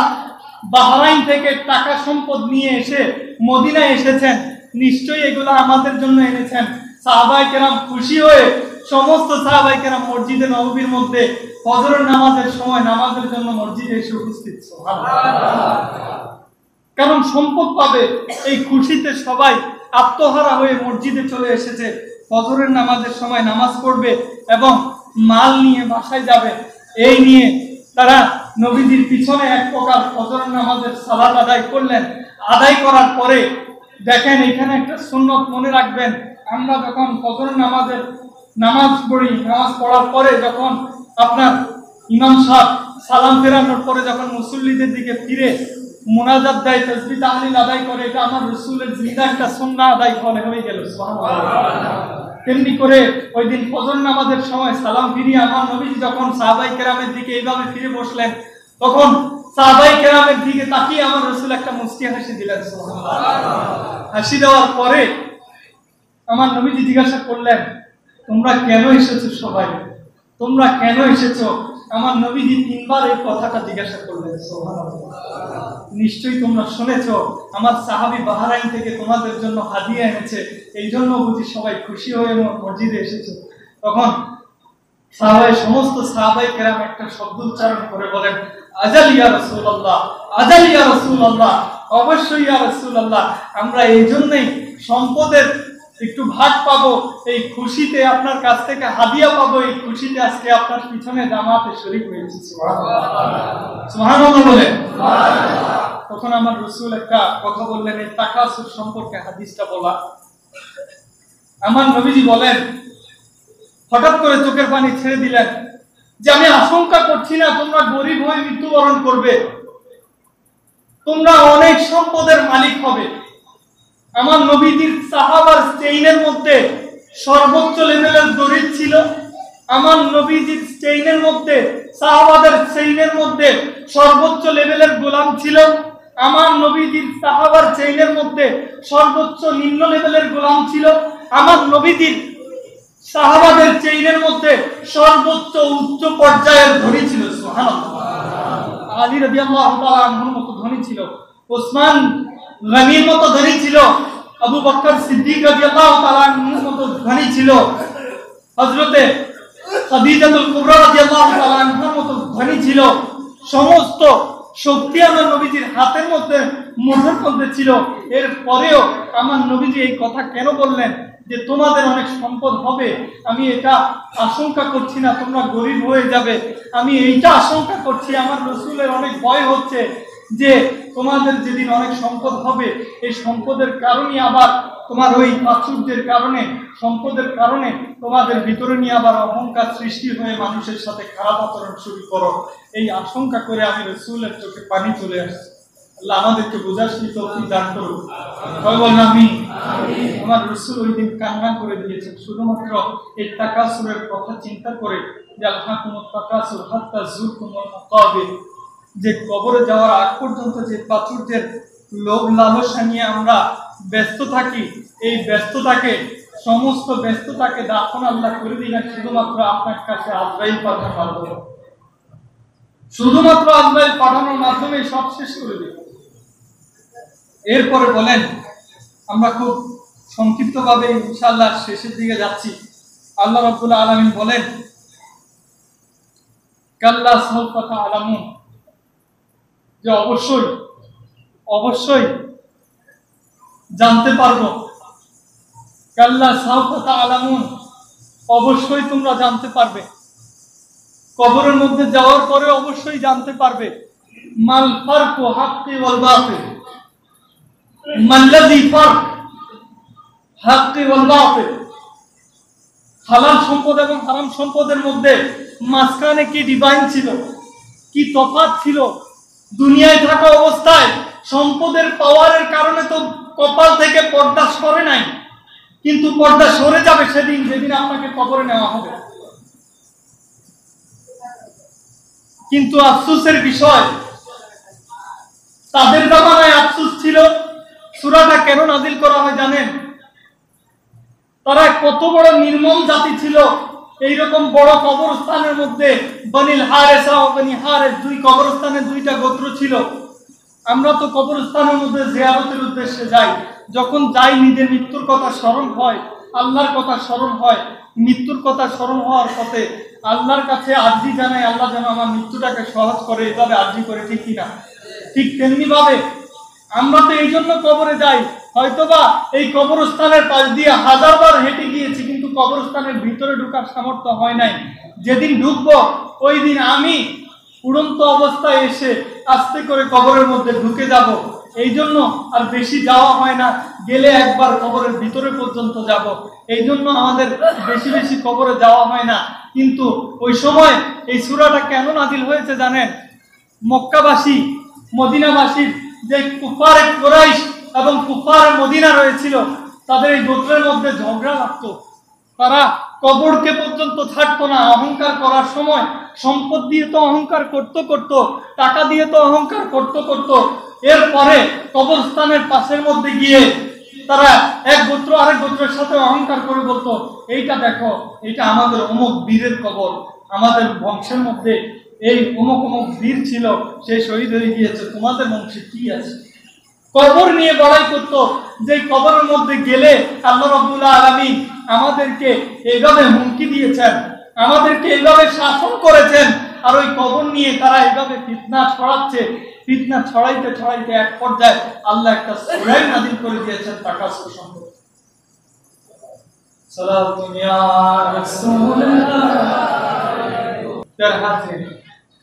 বাহরাইন থেকে টাকা সম্পদ নিয়ে এসে মদিনায় এসেছেন, নিশ্চয়ই এগুলো আমাদের জন্য এনেছেন। সাহাবায়ে কেরাম খুশি হয়ে সমস্ত সাহাবায়ে কেরাম মসজিদে নববীর মধ্যে ফজরের নামাজের সময় নামাজের জন্য মসজিদে এসে উপস্থিত। সুবহানাল্লাহ, কারণ সম্পদ পাবে, এই খুশিতে সবাই আত্মহারা হয়ে মসজিদে চলে এসেছে, ফজরের নামাজের সময় নামাজ পড়বে এবং মাল নিয়ে বাসায় যাবে। এই নিয়ে তারা নবীজির পিছনে এক প্রকার ফজরের নামাজের সালাত আদায় করলেন। আদায় করার পরে দেখেন, এখানে একটা সুন্নত মনে রাখবেন, আমরা যখন ফজরের নামাজ পড়ি, নামাজ পড়ার পরে যখন আপনার ইমাম সাহেব সালাম ফেরানোর পরে যখন মুসল্লিদের দিকে ফিরে মুনাজাত দেয়, তাসবিহ তাহলিল আদায় করে, এটা আমার রাসূলের জিন্দা একটা সুন্নাহ আদায় হয়ে গেল। সুবহানাল্লাহ। তেমনি করে ওই দিন ফজর নামাজের সময় সালাম ফিরিয়ে আমার নবীজি যখন সাহাবায়ে কেরামের দিকে এইভাবে ফিরে বসলেন, তখন সাহাবায়ে কেরামের দিকে তাকিয়ে আমার রাসূল একটা মুস্কি হাসি দিলেন। সুবহানাল্লাহ। হাসি দেওয়ার পরে আমার নবীজি জিজ্ঞাসা করলেন, তোমরা কেন এসেছো সবাই, তোমরা কেন এসেছো? আমার নবীজি তিনবার এই কথাটা জিজ্ঞাসা করলেন। সুবহানাল্লাহ। নিশ্চয়ই তোমরা শুনেছো আমার সাহাবী বাহরাইন থেকে তোমাদের জন্য হাদিয়া এনেছে, এই জন্য বুঝি সবাই খুশি হয়ে মসজিদে এসেছো। তখন সমস্ত সাহাবায়ে কেরাম একটা শব্দ উচ্চারণ করে বলেন, আজাল ইয়া রাসূলুল্লাহ, আজাল ইয়া রাসূলুল্লাহ, অবশ্যই ইয়া রাসূলুল্লাহ, আমরা এই জন্যই সম্পদের একটু ভাগ পাবো, এই খুশিতে আপনার কাছ থেকে হাদিয়া পাবো, এই খুশিতে আজকে আপনার পিছনে জামাতে শরীক হয়েছি। সুবহানাল্লাহ বলে। তখন আমার রাসূল একটা কথা বললেন, এই তাকাসুর সম্পর্কে হাদিসটা বলা। আমার নবীজি বলেন, হঠাৎ করে চোখের পানি ছেড়ে দিলেন যে আমি আশঙ্কা করছি না তোমরা গরিব হয়ে মৃত্যুবরণ করবে, তোমরা অনেক সম্পদের মালিক হবে। আমার নবীজির সাহাবার চেইনের মধ্যে সর্বোচ্চ লেভেলের দরিদ্র ছিল, আমার নবীজির চেইনের মধ্যে সাহাবাদের চেইনের মধ্যে সর্বোচ্চ লেভেলের গোলাম ছিল, আমার নবীজির সাহাবার চেইনের মধ্যে সর্বোচ্চ নিম্ন লেভেলের গোলাম ছিল, আমার নবীজির সাহাবাদের চেইনের মধ্যে সর্বোচ্চ উচ্চ পর্যায়ের ধনী ছিল। সুবহানাল্লাহ। আলী রাদিয়াল্লাহু তাআলা আনহুর মতো ধনী ছিল, ওসমান গনির মতো ধনী ছিল, আবু বকর সিদ্দিক রাদিয়াল্লাহু তাআলা আনহুর মতো ধনী ছিল, হযরতে খাদিজাতুল কুবরা রাদিয়াল্লাহু তাআলা আনহার মতো ধনী ছিল। সমস্ত শক্তি আমার নবীজির হাতের মধ্যে, মুঠের মধ্যে ছিল। এর পরেও আমার নবীজি এই কথা কেন বললেন যে তোমাদের অনেক সম্পদ হবে? আমি এটা আশঙ্কা করছি না তোমরা গরিব হয়ে যাবে, আমি এইটা আশঙ্কা করছি, আমার রাসূলের অনেক ভয় হচ্ছে যে তোমাদের যেদিন অনেক সম্পদ হবে, এই সম্পদের কারণে আবার তোমার ওই প্রাচুর্যের কারণে, সম্পদের কারণে তোমাদের ভিতরে নিয়ে আবার অহংকার সৃষ্টি হয়ে মানুষের সাথে খারাপ আচরণ শুরু করো, এই আশঙ্কা করে আমি রাসূলের চোখে পানি চলে আসছে। আল্লাহ আমাদেরকে বোঝার তৌফিক দান করুন। সবাই বলেন আমিন। আমার রাসূল ওই দিন কান্না করে দিয়েছেন শুধুমাত্র এই তাকাসুরের কথা চিন্তা করে, যে আলহাকুমুত তাকাসুর হাত্তা যুরতুমুল মাকাবির, যে কবরে যাওয়ার আগ পর্যন্ত যে প্রাচুর্যের লোভ লালসা নিয়ে আমরা ব্যস্ত থাকি, এই ব্যস্ততাকে, সমস্ত ব্যস্ততাকে দাফন আল্লাহ করে দিলেন শুধুমাত্র আপনার কাছে আজরাইল পাঠানোর মাধ্যমে। শুধুমাত্র আজরাইল পাঠানোর মাধ্যমে সব শেষ করে দিলেন। এরপরে বলেন, আমরা খুব সংক্ষিপ্তভাবে ইনশাআল্লাহ শেষের দিকে যাচ্ছি। আল্লাহ রাব্বুল আলামিন বলেন, কাল্লা সাউফা তা'লামুন, যে অবশ্যই অবশ্যই জানতে পারবো। কাল্লা সাউফা তা'লামুন, অবশ্যই তোমরা জানতে পারবে। কবরের মধ্যে যাওয়ার পরে অবশ্যই জানতে পারবে। মাল ফারকু হাক্কি ওয়াল বাতিল, মাল্লাযী ফারক হাক্কি ওয়াল বাতিল, হালাল সম্পদ এবং হারাম সম্পদের মধ্যে মাঝখানে কি ডিভাইন ছিল, কি তফাৎ ছিল। দুনিয়ায় থাকা অবস্থায় সম্পদের পাওয়ারের কারণে তো কপাল থেকে পর্দা সরে নাই, কিন্তু পর্দা সরে যাবে সেদিন যেদিন আপনাকে কবরে নেওয়া হবে। কিন্তু আফসোসের বিষয়, তাদের জামানায় আফসোস ছিল। সূরাটা কেন নাজিল করা হয় জানেন? তারা কত বড় নির্মম জাতি ছিল। এইরকম বড় কবরস্থানের মধ্যে বনিল হারেসা ও বনি হারেস, দুই কবরস্থানের দুইটা গোত্র ছিল। আমরা তো কবরস্থানের মধ্যে জিয়ারতের উদ্দেশ্যে যাই, যখন যাই নিজের মৃত্যুর কথা স্মরণ হয়, আল্লাহর কথা স্মরণ হয়, মৃত্যুর কথা স্মরণ হওয়ার পথে আল্লাহর কাছে আরজি জানাই, আল্লাহ যেন আমার মৃত্যুটাকে সহজ করে, এইভাবে আরজি করে, ঠিক কিনা? ঠিক তেমনি ভাবে আমরা তো এই জন্য কবরে যাই, হয়তোবা এই কবরস্থানের পাশ দিয়ে হাজারবার হেঁটে গিয়েছি, কিন্তু কবরস্থানের ভিতরে ঢোকার সামর্থ্য হয় নাই। যেদিন ঢুকবো ওই দিন আমি উড়ন্ত অবস্থায় এসে আস্তে করে কবরের মধ্যে ঢুকে যাব। এই জন্য আর বেশি যাওয়া হয় না, গেলে একবার কবরের ভিতরে পর্যন্ত যাব। এই জন্য আমাদের বেশি বেশি কবরে যাওয়া হয় না। কিন্তু ওই সময় এই সূরাটা কেন নাজিল হয়েছে জানেন? মক্কাবাসী, মদিনাবাসীর যে কুফারে কুরাইশ এবং কুফারে মদিনা রয়েছিল, তাদের এই গোত্রের মধ্যে ঝগড়া লাগতো। তারা কবরকে পর্যন্ত ছাড়তো না। অহংকার করার সময় সম্পদ দিয়ে তো অহংকার করতো, টাকা দিয়ে তো অহংকার করতো, এরপরে কবরস্থানের পাশের মধ্যে গিয়ে তারা এক গোত্র আরেক গোত্রের সাথে অহংকার করে বলতো, এইটা দেখো, এটা আমাদের অমুক বীরের কবর, আমাদের বংশের মধ্যে এই অমুক অমুক বীর ছিল, সে শহীদ হয়ে গিয়েছে, তোমাদের বংশে কি আছে? কবর নিয়ে বড়াই করতো, যে কবরের মধ্যে গেলে আল্লাহ রাব্বুল আলামিন আমাদেরকে এইভাবে হুমকি দিয়েছেন, আমাদেরকে এইভাবে শাসন করেছেন। আর ওই কবর নিয়ে তারা এইভাবে ফিতনা ছড়াচ্ছে। ফিতনা ছড়াইতে ছড়াইতে এক পর্যায়ে আল্লাহ একটা সূরা নাযিল করে দিয়েছেন তাকাসুর সম্পর্কে। সালাতু ইয়া রাসূলুল্লাহ তারহাতে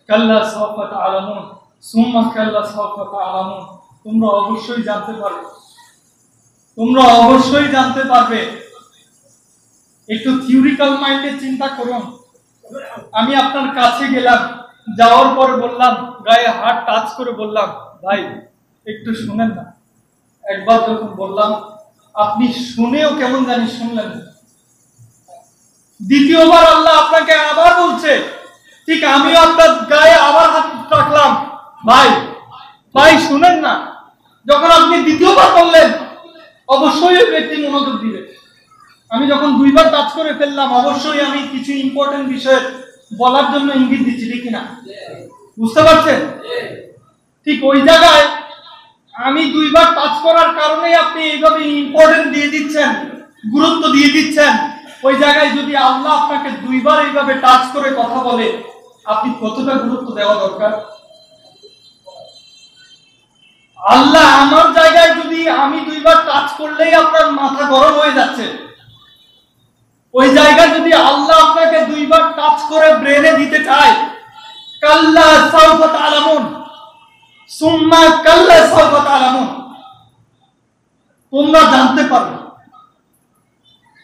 কাল্লা সাওফা তা'লামুন সুম্মা কাল্লা সাওফা তা'লামুন। তোমরা অবশ্যই জানতে পারবে। একটু থিওরিক্যাল মাইন্ডে চিন্তা করুন। আমি আপনার কাছে গেলাম, যাওয়ার পরে বললাম, গায়ে হাত টাচ করে বললাম, ভাই একটু শুনেন না। একবার যখন বললাম, আপনি শুনেও কেমন জানি শুনলেন না। দ্বিতীয়বার আল্লাহ আপনাকে আবার বলছে, ঠিক আমিও আপনার গায়ে আবার হাত রাখলাম, ভাই শুনেন না। যখন আপনি দ্বিতীয়বার বললেন, অবশ্যই ওই ব্যক্তি মনোযোগ দিবে। আমি যখন দুইবার টাচ করে ফেললাম, অবশ্যই আমি কিছু ইম্পর্টেন্ট বিষয় বলার জন্য ইঙ্গিত দিচ্ছি, ঠিক না? বুঝতে পারছেন? ঠিক ওই জায়গায় আমি দুইবার টাচ করার কারণে আপনি এইভাবে ইম্পর্টেন্ট দিয়ে দিচ্ছেন, গুরুত্ব দিয়ে দিচ্ছেন। ওই জায়গায় যদি আল্লাহ আপনাকে দুইবার এইভাবে টাচ করে কথা বলে, আপনি কতটা গুরুত্ব দেওয়া দরকার? আল্লাহ আমার জায়গায় যদি আমি দুইবার টাচ করলেই আপনার মাথা গরম হয়ে যাচ্ছে, ওই জায়গায় যদি আল্লাহ আপনাকে দুইবার টাচ করে ব্রেনে দিতে চায়, কাল্লা সাওফা তা'লামুন সুম্মা কাল্লা সাওফা তা'লামুন, তোমরা জানতে পারবে।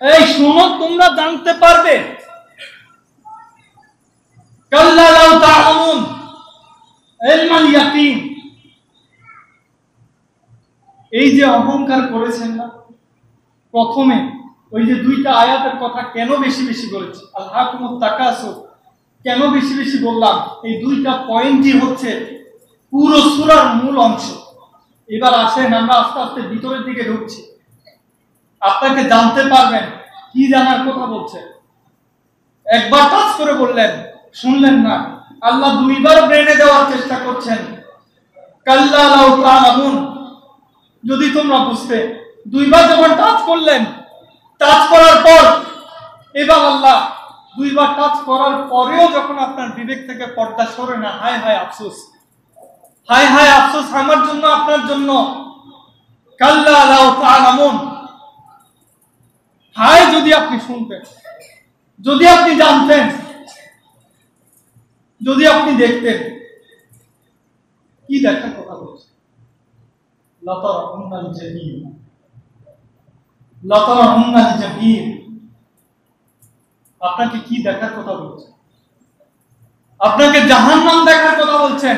এই শুনো, তোমরা জানতে পারবে। কাল্লা লাউ তা'লামুন ইলমাল ইয়াকিন। এই যে অহংকার করেছেন না, প্রথমে ওই যে দুইটা আয়াতের কথা কেন বেশি বেশি বলেছি, আলহাকুমুত তাকাসুর, কেন বেশি বেশি বললাম? এই দুইটা পয়েন্টই হচ্ছে পুরো সূরার মূল অংশ। এবার আসেন, আমরা আস্তে আস্তে ভিতরের দিকে ঢুকছি। আপনাকে জানতে পারবেন, কি জানার কথা বলছে? একবার টাচ করে বললেন, শুনলেন না। আল্লাহ দুইবার ব্রেনে দেওয়ার চেষ্টা করছেন। কাল্লা লাউ তা'লামুন, যদি তোমরা বুঝতে। দুইবার যখন টাচ করলেন, টাচ করার পর এবার আল্লাহ দুইবার টাচ করার পরেও যখন আপনার বিবেক থেকে পর্দা সরে না, হায় হায় আফসোস, হায় হায় আফসোস আমার জন্য, আপনার জন্য। কাল্লা লাউ তা'লামুন, হায় যদি আপনি শুনতেন, যদি আপনি জানতেন, যদি আপনি দেখতেন। কি দেখার কথা বলছে? লাতারাহুন্নাল জাহিম, লাতারাহুন্নাল জাহিম। আপনাকে কি দেখার কথা বলছেন? আপনাকে জাহান্নাম দেখার কথা বলছেন।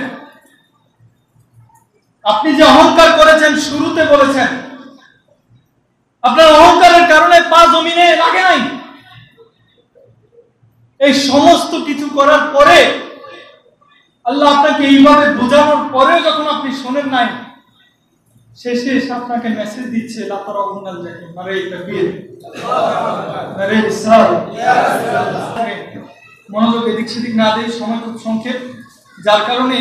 আপনি যে অহংকার করেছেন, শুরুতে বলেছেন, আপনার অহংকারের কারণে পা জমিনে লাগে নাই। এই সমস্ত কিছু করার পরে আল্লাহ আপনাকে এইভাবে বোঝানোর পরেও যখন আপনি শোনেন নাই, শেষে এসে আপনাকে মেসেজ দিচ্ছে, লাতারাহুন্নাল জাহিম। আরে তাকবীর, আরে ইসরার। মনোযোগ এদিক সেদিক না দিয়ে, সময় খুব সংক্ষেপ, যার কারণে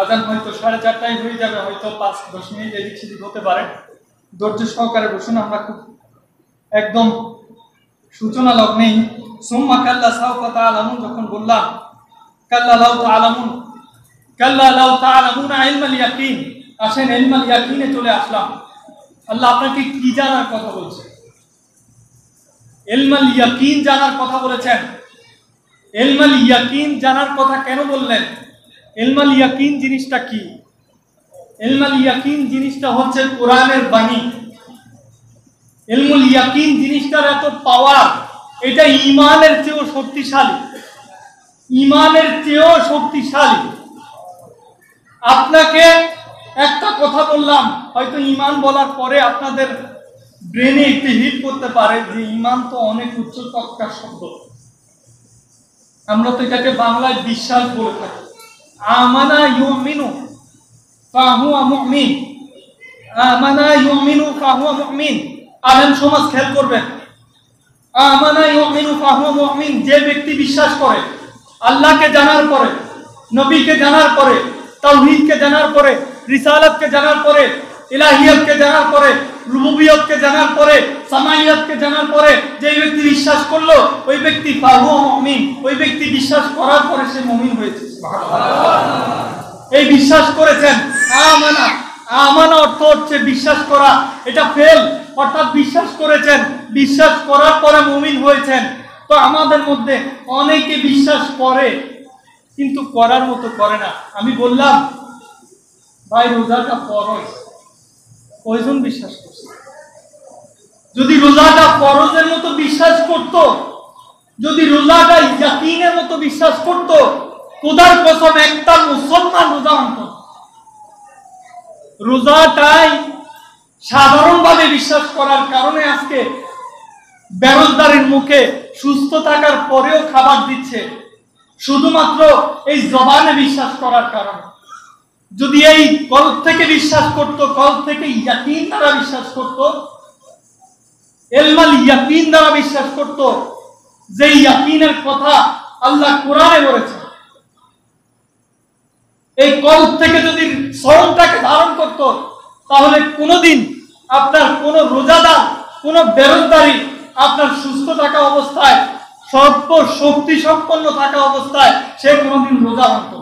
আজান হয়তো 4:30টায় হয়ে যাবে, হয়তো 5-10 মিনিট এদিক সেদিক হতে পারে। ধৈর্য সহকারে বসুন, আমরা খুব একদম সূচনা লগ্নেই। সুম্মা কাল্লা সাওফা তা'লামুন যখন বললাম, কাল্লা লাউ তা'লামুন, কাল্লা লাউ তা'লামুনা ইলমাল ইয়াকিন। আসেন, ইলমাল ইয়াকিনে চলে আসলাম। আল্লাহ আপনাকে কি জানার কথা বলছে? ইলমাল ইয়াকিন জানার কথা বলেছেন। ইলমাল ইয়াকিন জানার কথা কেন বললেন? ইলমাল ইয়াকিন জিনিসটা কি? ইলমাল ইয়াকিন জিনিসটা হচ্ছে কোরআনের বাণী। ইলমুল ইয়াকিন জিনিসটার এত পাওয়ার, এটা ঈমানের চেয়েও শক্তিশালী, ঈমানের চেয়েও শক্তিশালী। আপনাকে একটা কথা বললাম, হয়তো ঈমান বলার পরে আপনাদের ব্রেনে একটু হিট করতে পারে যে ঈমান তো অনেক উচ্চ তক্কার শব্দ। আমরা তো এটাকে বাংলায় বিশ্বাস বলে থাকি। আমানা ইউমিনু ফাহুয়া মুমিন, আমানা ইউমিনু ফাহুয়া মুমিন। আলেম সমাজ খেয়াল করবেন, আমানা ইউমিনু ফাহুয়া মুমিন, যে ব্যক্তি বিশ্বাস করে আল্লাহকে জানার পরে, নবীকে জানার পরে, তাওহীদকে জানার পরে, রিসালাতকে জানার পরে, ইলাহিয়াতকে জানার পরে, রুবুবিয়তকে জানার পরে, সামাইয়াতকে জানার পরে যে ব্যক্তি বিশ্বাস করলো, ওই ব্যক্তি ফাহুয়া মুমিন। ওই ব্যক্তি বিশ্বাস করার পরে সে মুমিন হয়েছে। সুবহানাল্লাহ। এই বিশ্বাস করেছেন, আমানা, আমানা অর্থ হচ্ছে বিশ্বাস করা, এটা ফেল, অর্থাৎ বিশ্বাস করেছেন, বিশ্বাস করার পরে মুমিন হয়েছেন। তো আমাদের মধ্যে অনেকে বিশ্বাস করে কিন্তু করার মতো করে না। আমি বললাম ভাই রোজাটা ফরজ, কয়জন বিশ্বাস করছে? যদি রোজাটা ফরজের মতো বিশ্বাস করত, যদি রোজাটা ইয়াকিনের মতো বিশ্বাস করত, খোদার কসম একটা মুসলমান রোজা মানত। রোজাটাই সাধারণভাবে বিশ্বাস করার কারণে আজকে বেরোজগারের মুখে সুস্থ থাকার পরেও খাবার দিচ্ছে, শুধুমাত্র এই জবানে বিশ্বাস করার কারণে। যদি এই কলব থেকে বিশ্বাস করত, কলব থেকে ইয়াকিন দ্বারা বিশ্বাস করত, ইলমাল ইয়াকিন দ্বারা বিশ্বাস করত, যে ইয়াকিনের কথা আল্লাহ কোরআনে বলেছে, এই কলব থেকে যদি সওমটাকে ধারণ করত, তাহলে কোনোদিন আপনার কোন রোজাদার, কোন বেরোজগারি আপনার সুস্থ থাকা অবস্থায়, সর্ব শক্তি সম্পন্ন থাকা অবস্থায় সে কোনোদিন রোজা মানত।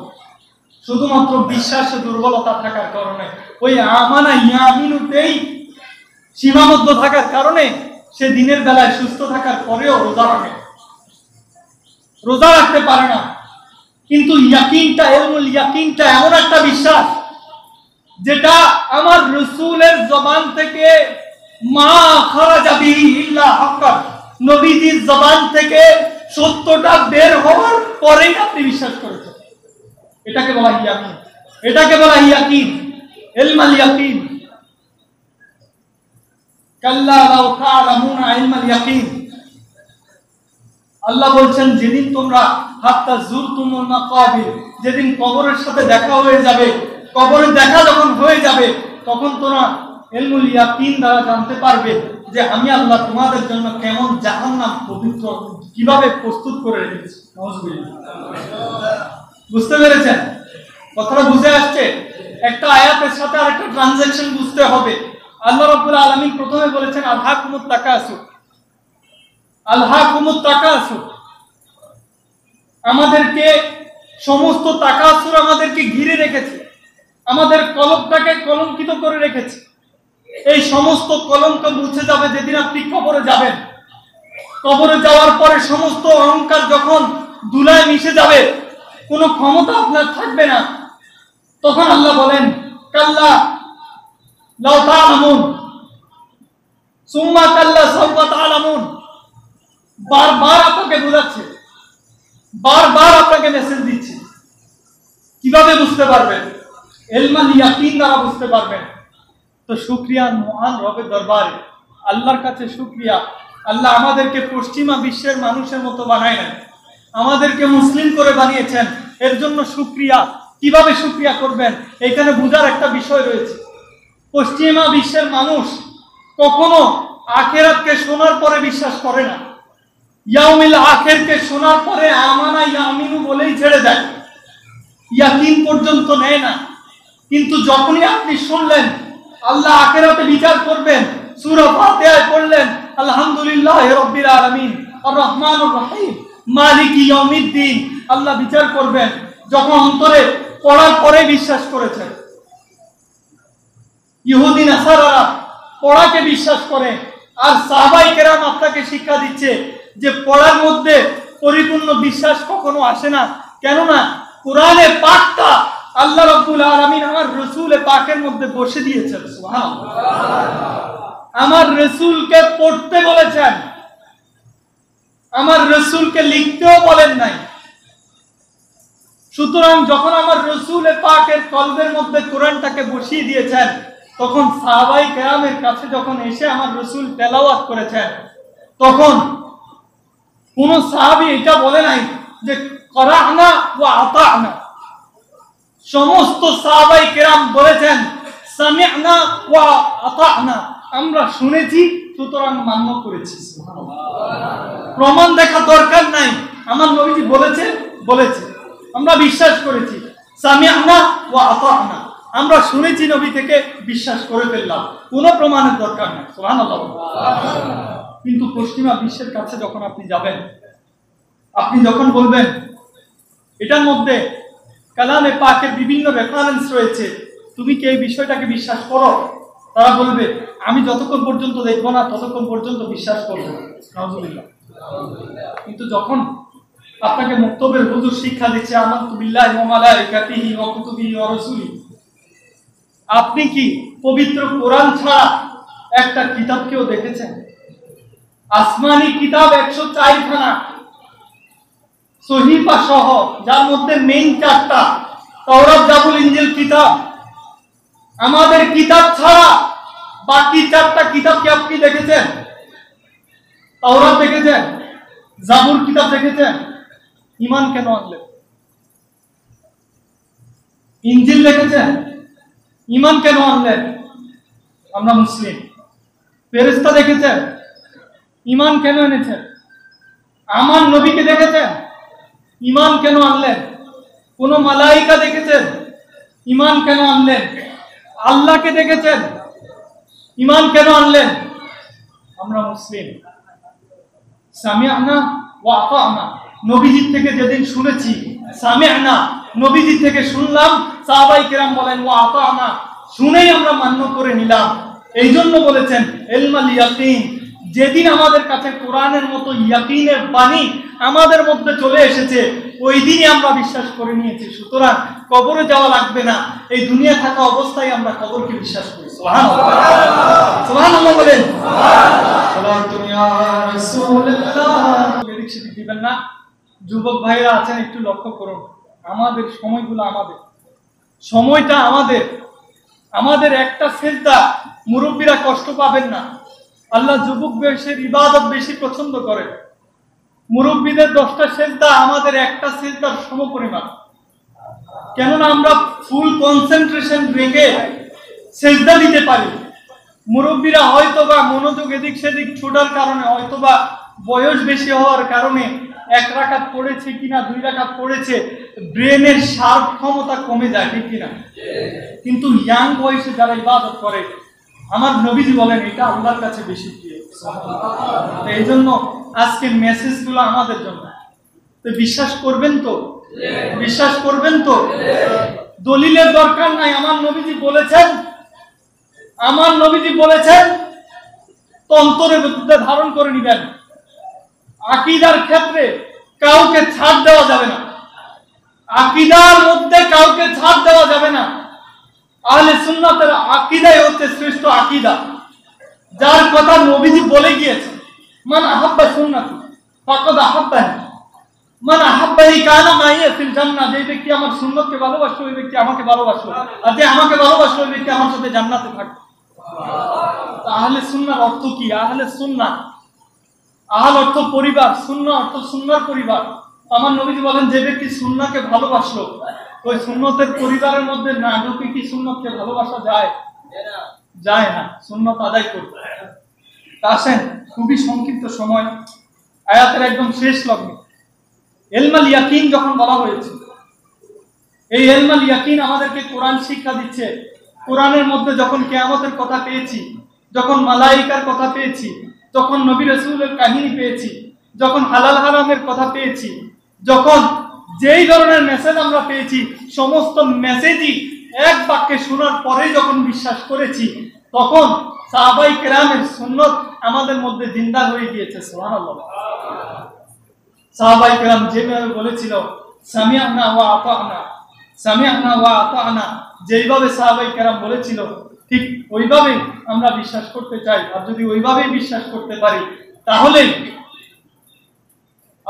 শুধুমাত্র বিশ্বাসে দুর্বলতা থাকার কারণে, ওই আমানা ইয়ামিনুতেই সীমাবদ্ধ থাকার কারণে সে দিনের বেলায় সুস্থ থাকার পরেও রোজা রাখে, রোজা রাখতে পারে না। কিন্তু ইয়াকিনটা, ইলমুল ইয়াকিনটা এমন একটা বিশ্বাস যেটা আমার রাসূলের জবান থেকে মা খারাজা বিহি ইল্লা হাক্কান, নবীজির জবান থেকে সত্যটা বের হওয়ার পরেই আপনি বিশ্বাস করেছেন। এটাকে বলা ইয়াকিন, এটাকে বলা ইয়াকিন, ইলমুল ইয়াকিন। কাল্লা লাউ তা'লামুনা ইলমাল ইয়াকিন। আল্লাহ বলছেন যেদিন তোমরা হাত্তা যুরতুমুল মাকাবির, যেদিন কবরের সাথে দেখা হয়ে যাবে, কবরের দেখা যখন হয়ে যাবে, তখন তোমরা ইলমুল ইয়াকিন দ্বারা জানতে পারবে যে আমি আল্লাহ তোমাদের জন্য কেমন জাহান্নাম পবিত্র কিভাবে প্রস্তুত করে রেখেছি। নাউযুবিল্লাহ। বুঝতে পেরেছেন? কথাটা বুঝে আসছে? একটা আয়াতের সাথে আরেকটা ট্রানজাকশন বুঝতে হবে। আল্লাহ রাব্বুল আলামিন প্রথমে বলেছেন আলহাকুমুত তাকাসুর, আলহাকুমুত তাকাসুর, আমাদেরকে সমস্ত তাকাসুর আমাদেরকে ঘিরে রেখেছে, আমাদের কলবটাকে কলঙ্কিত করে রেখেছে। এই সমস্ত কলঙ্ক মুছে যাবে যেদিন আপনি কবরে যাবেন। কবরে যাওয়ার পরে সমস্ত অহংকার যখন ধুলায় মিশে যাবে, কোনো ক্ষমতা আপনার থাকবে না, তখন আল্লাহ বলেন কাল্লা লাউ তা'লামুন সুম্মা কাল্লা সাওফা তা'লামুন। বারবার আপনাকে বোঝাচ্ছে, বারবার আপনাকে মেসেজ দিচ্ছে। কিভাবে বুঝতে পারবেন? ইলমুল ইয়াকিন দ্বারা বুঝতে পারবেন। তো শুকরিয়া মহান রবের দরবারে, আল্লাহর কাছে শুকরিয়া। আল্লাহ আমাদেরকে পশ্চিমা বিশ্বের মানুষের মতো বানায় নাই, আমাদেরকে মুসলিম করে বানিয়েছেন। এর জন্য শুকরিয়া। কিভাবে শুকরিয়া করবেন এখানে বুঝার একটা বিষয় রয়েছে। পশ্চিমা বিশ্বের মানুষ কখনো আখিরাতকে শোনার পরে বিশ্বাস করে না, ইয়াউমিল আখিরকে শোনার পরে আমানা ইয়ামিনু বলেই ছেড়ে দেয়, ইয়াকিন পর্যন্ত নেয় না। কিন্তু যখনই আপনি শুনলেন আল্লাহ আখিরাতে বিচার করবেন, সূরা ফাতিহায় পড়লেন আলহামদুলিল্লাহি রাব্বিল আলামিন আর রহমানুর রহিম মালিকি ইয়াউমিদ্দিন, আল্লাহ বিচার করবেন, যখন অন্তরে পড়ার পরে বিশ্বাস করেছেন। ইহুদি নাসারারা পড়াকে বিশ্বাস করে, আর সাহাবায়ে কেরাম আপনাকে শিক্ষা দিচ্ছে যে পড়ার মধ্যে পরিপূর্ণ বিশ্বাস কখনো আসে না। কেননা কোরআনে পাকটা আল্লাহ রাব্বুল আলামিন আমার রাসূল পাকের মধ্যে বসে দিয়েছেন। সুবহানাল্লাহ। আমার রাসূলকে পড়তে বলেছেন। আমার রাসূলকে লিখতেও বলেন নাই। সুতরাং যখন আমার রাসূল পাকের কলবের মধ্যে কোরআনটাকে বসিয়ে দিয়েছেন, তখন সাহাবায়ে কেরামের কাছে যখন এসে আমার রাসূল তেলাওয়াত করেছেন, তখন কোন সাহাবী এটা বলে নাই যে করানা ওয়া আতানা। সমস্ত সাহাবায়ে কেরাম বলেছেন সামি'না ওয়া আতানা, আমরা শুনেছি সুতরাং মান্য করেছি। সুবহানাল্লাহ। প্রমাণ দেখা দরকার নাই, আমার নবীজি বলেছে বলেছে, আমরা বিশ্বাস করেছি। সামি'না ওয়া আতানা, আমরা শুনেছি নবী থেকে, বিশ্বাস করে ফেললাম, কোনো প্রমাণের দরকার নেই। সুবহানাল্লাহ। কিন্তু পশ্চিমা বিশ্বের কাছে যখন আপনি যাবেন, আপনি যখন বলবেন এটার মধ্যে কালামে পাকের বিভিন্ন রেফারেন্স রয়েছে, তুমি কি এই বিষয়টাকে বিশ্বাস করো? তারা বলবে আমি যতক্ষণ পর্যন্ত দেখবো না ততক্ষণ পর্যন্ত বিশ্বাস করবো না। নাউজুবিল্লাহ। কিন্তু যখন আপনাকে মুক্তবের হুজুর শিক্ষা দিচ্ছে আমানতু বিল্লাহি ওয়া মালাইকাতিহি ওয়া কুতুবিহি ওয়া রাসূলিহি, আপনি কি পবিত্র কোরআন ছাড়া একটা কিতাবকেও দেখেছেন? আসমানি কিতাব 104 খানা সহিফা সহ, যার মধ্যে মেইন 4টা তাওরাত, জাবুর, ইনজিল কিতাব। আমাদের কিতাব ছাড়া বাকি 4টা কিতাব কি আপনি দেখেছেন? তাওরাত দেখেছেন? জাবুর কিতাব দেখেছেন? ঈমান কেন আনলেন? ইনজিল দেখেছেন? ঈমান কেন আনলেন? আমরা মুসলিম। ফেরেশতা দেখেছেন? ঈমান কেন এনেছেন? আমার নবীকে দেখেছেন? ঈমান কেন আনলেন? কোন মালাইকা দেখেছেন? ঈমান কেন আনলেন? আল্লাহকে দেখেছেন? ঈমান কেন আনলেন? আমরা মুসলিম। সামি'না ওয়া আতা'না, নবীজি থেকে যেদিন শুনেছি, সামি'না নবীজি থেকে শুনলাম, সাহাবায়ে কেরাম বলেন ওয়া আতা'না, শুনেই আমরা মান্য করে নিলাম। এই জন্য বলেছেন ইলমুল ইয়াকিন, যেদিন আমাদের কাছে কোরআনের মতো ইয়াকিনের বাণী আমাদের মধ্যে চলে এসেছে, ওই দিনই আমরা বিশ্বাস করে নিয়েছি। সুতরাং কবরে যাওয়া লাগবে না, এই দুনিয়া থাকা অবস্থায় আমরা কবরকে বিশ্বাস করি। সুবহানাল্লাহ, সুবহানাল্লাহ বলেন। সালাতু ইয়া রাসূলুল্লাহ। এদিক সেদিক দিবেন না। যুবক ভাইরা আছেন, একটু লক্ষ্য করুন, আমাদের সময়গুলো, আমাদের সময়টা আমাদের একটা সেজদা মুরব্বীরা কষ্ট পাবেন না। আল্লাহ যুবক বয়সের ইবাদত বেশি পছন্দ করে। মুরব্বীদের 10টা সেজদা আমাদের একটা সেজদার সমপরিমাণ। কেননা আমরা ফুল কনসেন্ট্রেশন রেখে সেজদা দিতে পারি। মুরব্বীরা হয়তোবা মনোযোগ এদিক সেদিক ছোটার কারণে, হয়তোবা বয়স বেশি হওয়ার কারণে 1 রাকাত পড়েছে কিনা 2 রাকাত পড়েছে, ব্রেনের শার্প ক্ষমতা কমে যায়, ঠিক কিনা? কিন্তু ইয়াং বয়সে যারা ইবাদত করে, আমার নবীজি বলেন এটা আল্লাহর কাছে বেশি প্রিয়। এই জন্য আজকে মেসেজগুলো আমাদের জন্য। তো বিশ্বাস করবেন তো? বিশ্বাস করবেন তো? দলিলের দরকার নাই। আমার নবীজি বলেছেন তো অন্তরের মধ্যে ধারণ করে নিবেন। আকীদার ক্ষেত্রে কাউকে ছাড় দেওয়া যাবে না। আকীদার মধ্যে কাউকে ছাড় দেওয়া যাবে না। আহলে সুন্নাতের আকীদাই হচ্ছে শ্রেষ্ঠ আকীদা, যার কথা নবীজি বলে গিয়েছেন, মান আহাব্বা সুন্নতি ফাকাদ আহাব্বানি, মান আহাব্বানি কানা মাইয়া ফিল জান্নাহ। যে ব্যক্তি আমার সুন্নতকে ভালোবাসলো, ওই ব্যক্তি আমাকে ভালোবাসলো, আর যে আমাকে ভালোবাসলো, ওই ব্যক্তি আমার সাথে জান্নাতে থাকবে। আহলে সুন্নাহর অর্থ কি? আহলে সুন্নাহ, আহল অর্থ পরিবার, সুন্নাহ অর্থ সুন্নাহর পরিবার। আমার নবীজি বলেন যে ব্যক্তি সুন্নাহকে ভালোবাসলো, ওই সুন্নতের পরিবারের মধ্যে না ঢুকে কি সুন্নতকে ভালোবাসা যায়? যায় না। সুন্নত আদায় করতে আসেন, খুবই সংক্ষিপ্ত সময়, আয়াতের একদম শেষ লগ্নে ইলমুল ইয়াকিন যখন বলা হয়েছে, এই ইলমুল ইয়াকিন আমাদেরকে কোরআন শিক্ষা দিচ্ছে। কোরআনের মধ্যে যখন কিয়ামতের কথা পেয়েছি, যখন মালাইকার কথা পেয়েছি, যখন নবী রাসূলের কাহিনী পেয়েছি, যখন হালাল হারামের কথা পেয়েছি, যখন যেই ধরনের মেসেজ আমরা পেয়েছি, সমস্ত মেসেজই এক বাক্যে শোনার পরে যখন বিশ্বাস করেছি, তখন সাহাবায়ে কেরামের সুন্নত আমাদের মধ্যে জিন্দা হয়ে গিয়েছে। সুবহানাল্লাহ। সাহাবায়ে কেরাম যেভাবে বলেছিল সামি'না ওয়া আতা'না, সামি'না ওয়া আতা'না, যেইভাবে সাহাবায়ে কেরাম বলেছিল ঠিক ওইভাবেই আমরা বিশ্বাস করতে চাই। আর যদি ওইভাবেই বিশ্বাস করতে পারি, তাহলে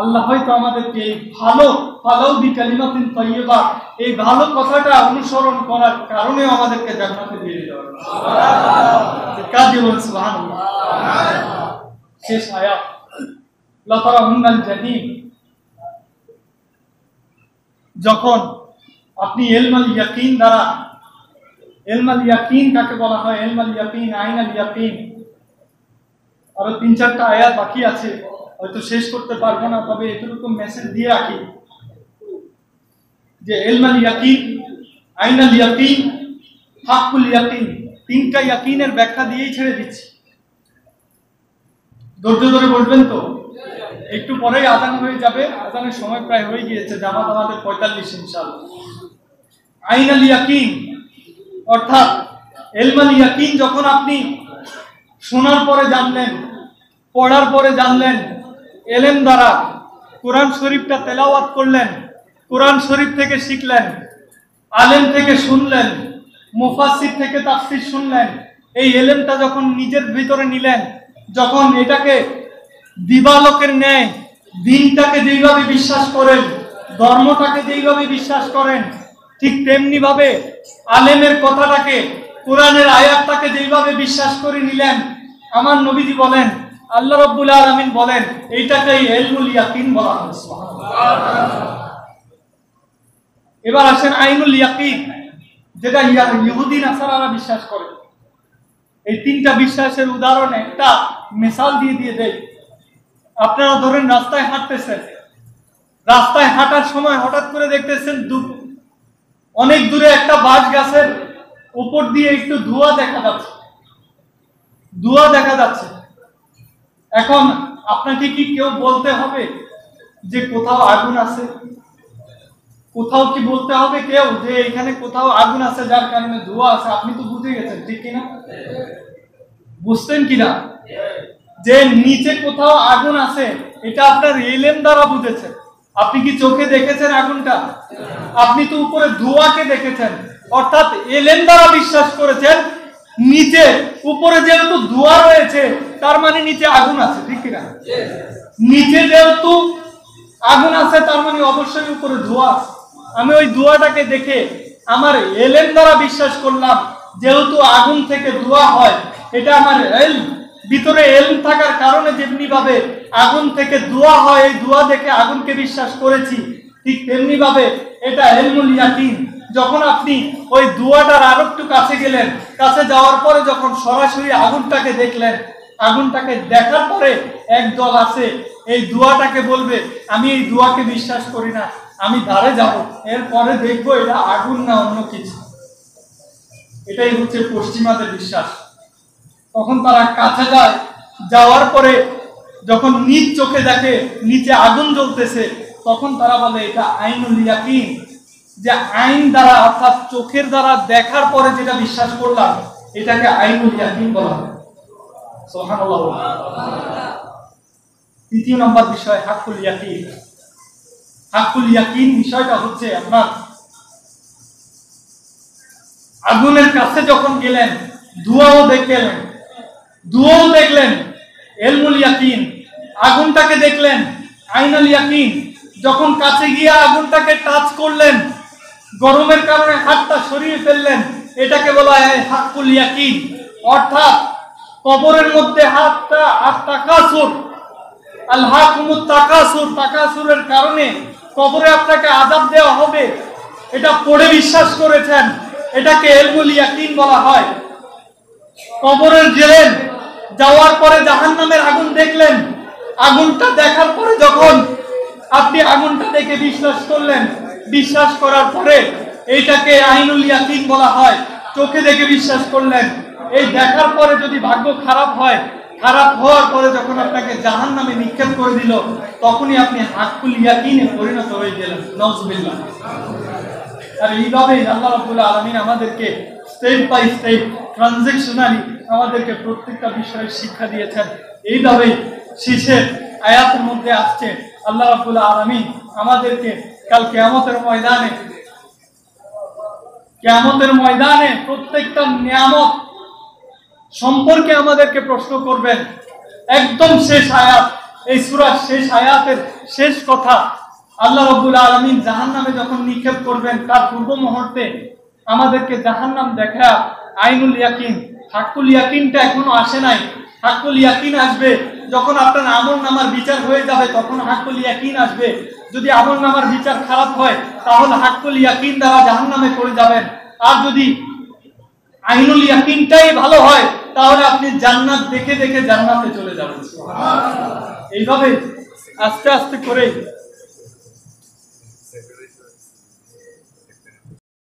আল্লাহ হয়তো আমাদেরকে এই ভালো ফালাউ বিকালিমাতিন তাইয়্যিবা এই ভালো কথাটা অনুসরণ করার কারণে আমাদেরকে জান্নাতে দিয়ে দেওয়া সুবহানাল্লাহ। কাজী বলেন সুবহানাল্লাহ। শেষ আয়াত লা তারাহুন্নাল জাহিম। যখন আপনি ইলমাল ইয়াকিন দ্বারা, ইলমাল ইয়াকিন কাকে বলা হয়, ইলমাল ইয়াকিন, আইনাল ইয়াকিন, আরো 3-4টা আয়াত বাকি আছে, হয়তো শেষ করতে পারবো না, তবে এতটুকু মেসেজ দিয়ে রাখি যে ইলমাল ইয়াকিন, আইনাল ইয়াকিন, হাক্কুল ইয়াকিন, 3টা ইয়াকিনের ব্যাখ্যা দিয়েই ছেড়ে দিচ্ছি। ধৈর্য ধরে বসবেন তো, একটু পরেই আযান হয়ে যাবে, আযানের সময় প্রায় হয়ে গিয়েছে, জামাত আমাদের 45 ইনশাআল্লাহ। আইনাল ইয়াকিন অর্থাৎ ইলমাল ইয়াকিন যখন আপনি শোনার পরে জানলেন, পড়ার পরে জানলেন, এলেম দ্বারা কোরআন শরীফটা তেলাওয়াত করলেন, কোরআন শরীফ থেকে শিখলেন, আলেম থেকে শুনলেন, মুফাসসির থেকে তাফসীর শুনলেন, এই এলেমটা যখন নিজের ভিতরে নিলেন, যখন এটাকে দিবালোকের ন্যায় দিনটাকে যেইভাবে বিশ্বাস করেন, ধর্মটাকে যেইভাবে বিশ্বাস করেন, ঠিক তেমনি ভাবে আলেমের কথাটাকে, কোরআনের আয়াতটাকে যেইভাবে বিশ্বাস করে নিলেন, আমার নবীজি বলেন, আল্লাহ রাব্বুল আলামিন বলেন, এইটাকেই ইলমুল ইয়াকিন বলা হয়। সুবহানাল্লাহ। এবার আসেন আইনুল ইয়াকিন, যেটা ইহুদি নাসারারা বিশ্বাস করে। এই 3টা বিশ্বাসের উদাহরণ একটা মিসাল দিয়ে দেই। আপনারা ধরেন রাস্তায় হাঁটতেছেন, রাস্তায় হাঁটার সময় হঠাৎ করে দেখতেছেন অনেক দূরে একটা বাঁশ গাছের উপর দিয়ে একটু ধোঁয়া দেখা যাচ্ছে, ধোঁয়া দেখা যাচ্ছে। এখন আপনাকে কি কেউ বলতে হবে যে কোথাও আগুন আছে? কোথাও কি বলতে হবে কেউ যে এখানে কোথাও আগুন আছে যার কারণে ধোঁয়া আছে? আপনি তো বুঝে গেছেন, ঠিক কিনা? বুঝতেন কিনা যে নিচে কোথাও আগুন আছে, এটা আপনার ইলম দ্বারা বুঝেছেন। আপনি কি চোখে দেখেছেন আগুনটা? আপনি তো উপরে ধোঁয়াকে দেখেছেন, অর্থাৎ ইলম দ্বারা বিশ্বাস করেছেন নিচে, উপরে যেহেতু ধোঁয়া রয়েছে তার মানে নিচে আগুন আছে, ঠিক কিনা? নিচে যেহেতু আগুন আছে তার মানে অবশ্যই উপরে ধোঁয়া আছে। আমি ওই ধোঁয়াটাকে দেখে আমার ইলম দ্বারা বিশ্বাস করলাম, যেহেতু আগুন থেকে ধোঁয়া হয়, এটা আমার ইলম, ভিতরে ইলম থাকার কারণে যেমনি ভাবে আগুন থেকে ধোঁয়া হয়, এই ধোঁয়া দেখে আগুনকে বিশ্বাস করেছি, ঠিক তেমনি ভাবে এটা ইলমুল ইয়াকিন। যখন আপনি ওই ধোঁয়াটার আরো একটু কাছে গেলেন, কাছে যাওয়ার পরে যখন সরাসরি আগুনটাকে দেখলেন, আগুনটাকে দেখার পরে একদল আছে এই ধোঁয়াটাকে বলবে, আমি এই ধোঁয়াকে বিশ্বাস করি না, আমি ধারে যাব, এরপরে দেখবো এটা আগুন না অন্য কিছু। এটাই হচ্ছে পশ্চিমাদের বিশ্বাস। তখন তারা কাছে যায়, যাওয়ার পরে যখন নিজ চোখে দেখে নিচে আগুন জ্বলতেছে, তখন তারা বলে এটা আইনুল ইয়াকিন, যে আইন দ্বারা অর্থাৎ চোখের দ্বারা দেখার পরে যেটা বিশ্বাস করলাম, এটাকে আইনুল ইয়াকিন বলা হয়। সুবহানাল্লাহ। 3 নম্বর বিষয় হাক্কুল ইয়াকিন। হাক্কুল ইয়াকিন বিষয়টা হচ্ছে আপনার আগুনের কাছে যখন গেলেন, ধোঁয়াও দেখলেন, ইলমুল ইয়াকিন। আগুনটাকে দেখলেন, আইনুল ইয়াকিন। যখন কাছে গিয়ে আগুনটাকে টাচ করলেন, গরমের কারণে হাতটা সরিয়ে ফেললেন, এটাকে বলা হয় হাক্কুল ইয়াকিন। অর্থাৎ কবরের মধ্যে হাতটা তাকাসুর, আলহাকুমুত তাকাসুর, তাকাসুরের কারণে কবরে আপনাকে আযাব দেওয়া হবে, এটা পড়ে বিশ্বাস করেছেন, এটাকে ইলমুল ইয়াকিন বলা হয়। কবরের গেলেন, যাওয়ার পরে জাহান্নামের আগুন দেখলেন, আগুনটা দেখার পরে যখন আপনি আগুনটা দেখে বিশ্বাস করলেন, বিশ্বাস করার পরে এইটাকে আইনুল ইয়াকিন বলা হয়। চোখে দেখে বিশ্বাস করলেন, এই দেখার পরে যদি ভাগ্য খারাপ হয়, খারাপ হওয়ার পরে যখন আপনাকে জাহান্নামে নিক্ষেপ করে দিল, তখনই আপনি হাক্কুল ইয়াকিনে পরিণত হয়ে গেলেন। নাউযুবিল্লাহ। আর এইভাবেই আল্লাহ রাব্বুল আলামিন আমাদেরকে স্টেপ বাই স্টেপ ট্রানজিশনালি আমাদেরকে প্রত্যেকটা বিষয়ে শিক্ষা দিয়েছেন। এইভাবেই শেষের আয়াতের মধ্যে আসছে আল্লাহ রাব্বুল আলামিন আমাদেরকে কাল কিয়ামতের ময়দানে প্রত্যেকটা নিয়ামত সম্পর্কে আমাদেরকে প্রশ্ন করবেন। একদম শেষ আয়াত, এই সূরার শেষ আয়াতের শেষ কথা, আল্লাহ রাব্বুল আলামিন জাহান্নামে যখন নিক্ষেপ করবেন তার পূর্ব মুহূর্তে আমাদেরকে জাহান্নাম দেখা আইনুল ইয়াকিন, হাক্কুল ইয়াকিনটা এখনো আসে নাই। হাক্কুল ইয়াকিন আসবে যখন আপনার আমলনামার বিচার হয়ে যাবে, তখন হাক্কুল ইয়াকিন আসবে। যদি আমলনামার বিচার খারাপ হয় তাহলে হাক্কুল ইয়াকিন দ্বারা জাহান্নামে পড়ে যাবেন, আর যদি আইনুল ইয়াকিনটাই ভালো হয় তাহলে আপনি জান্নাত দেখে দেখে জান্নাতে চলে যাবেন। এইভাবে আস্তে আস্তে করে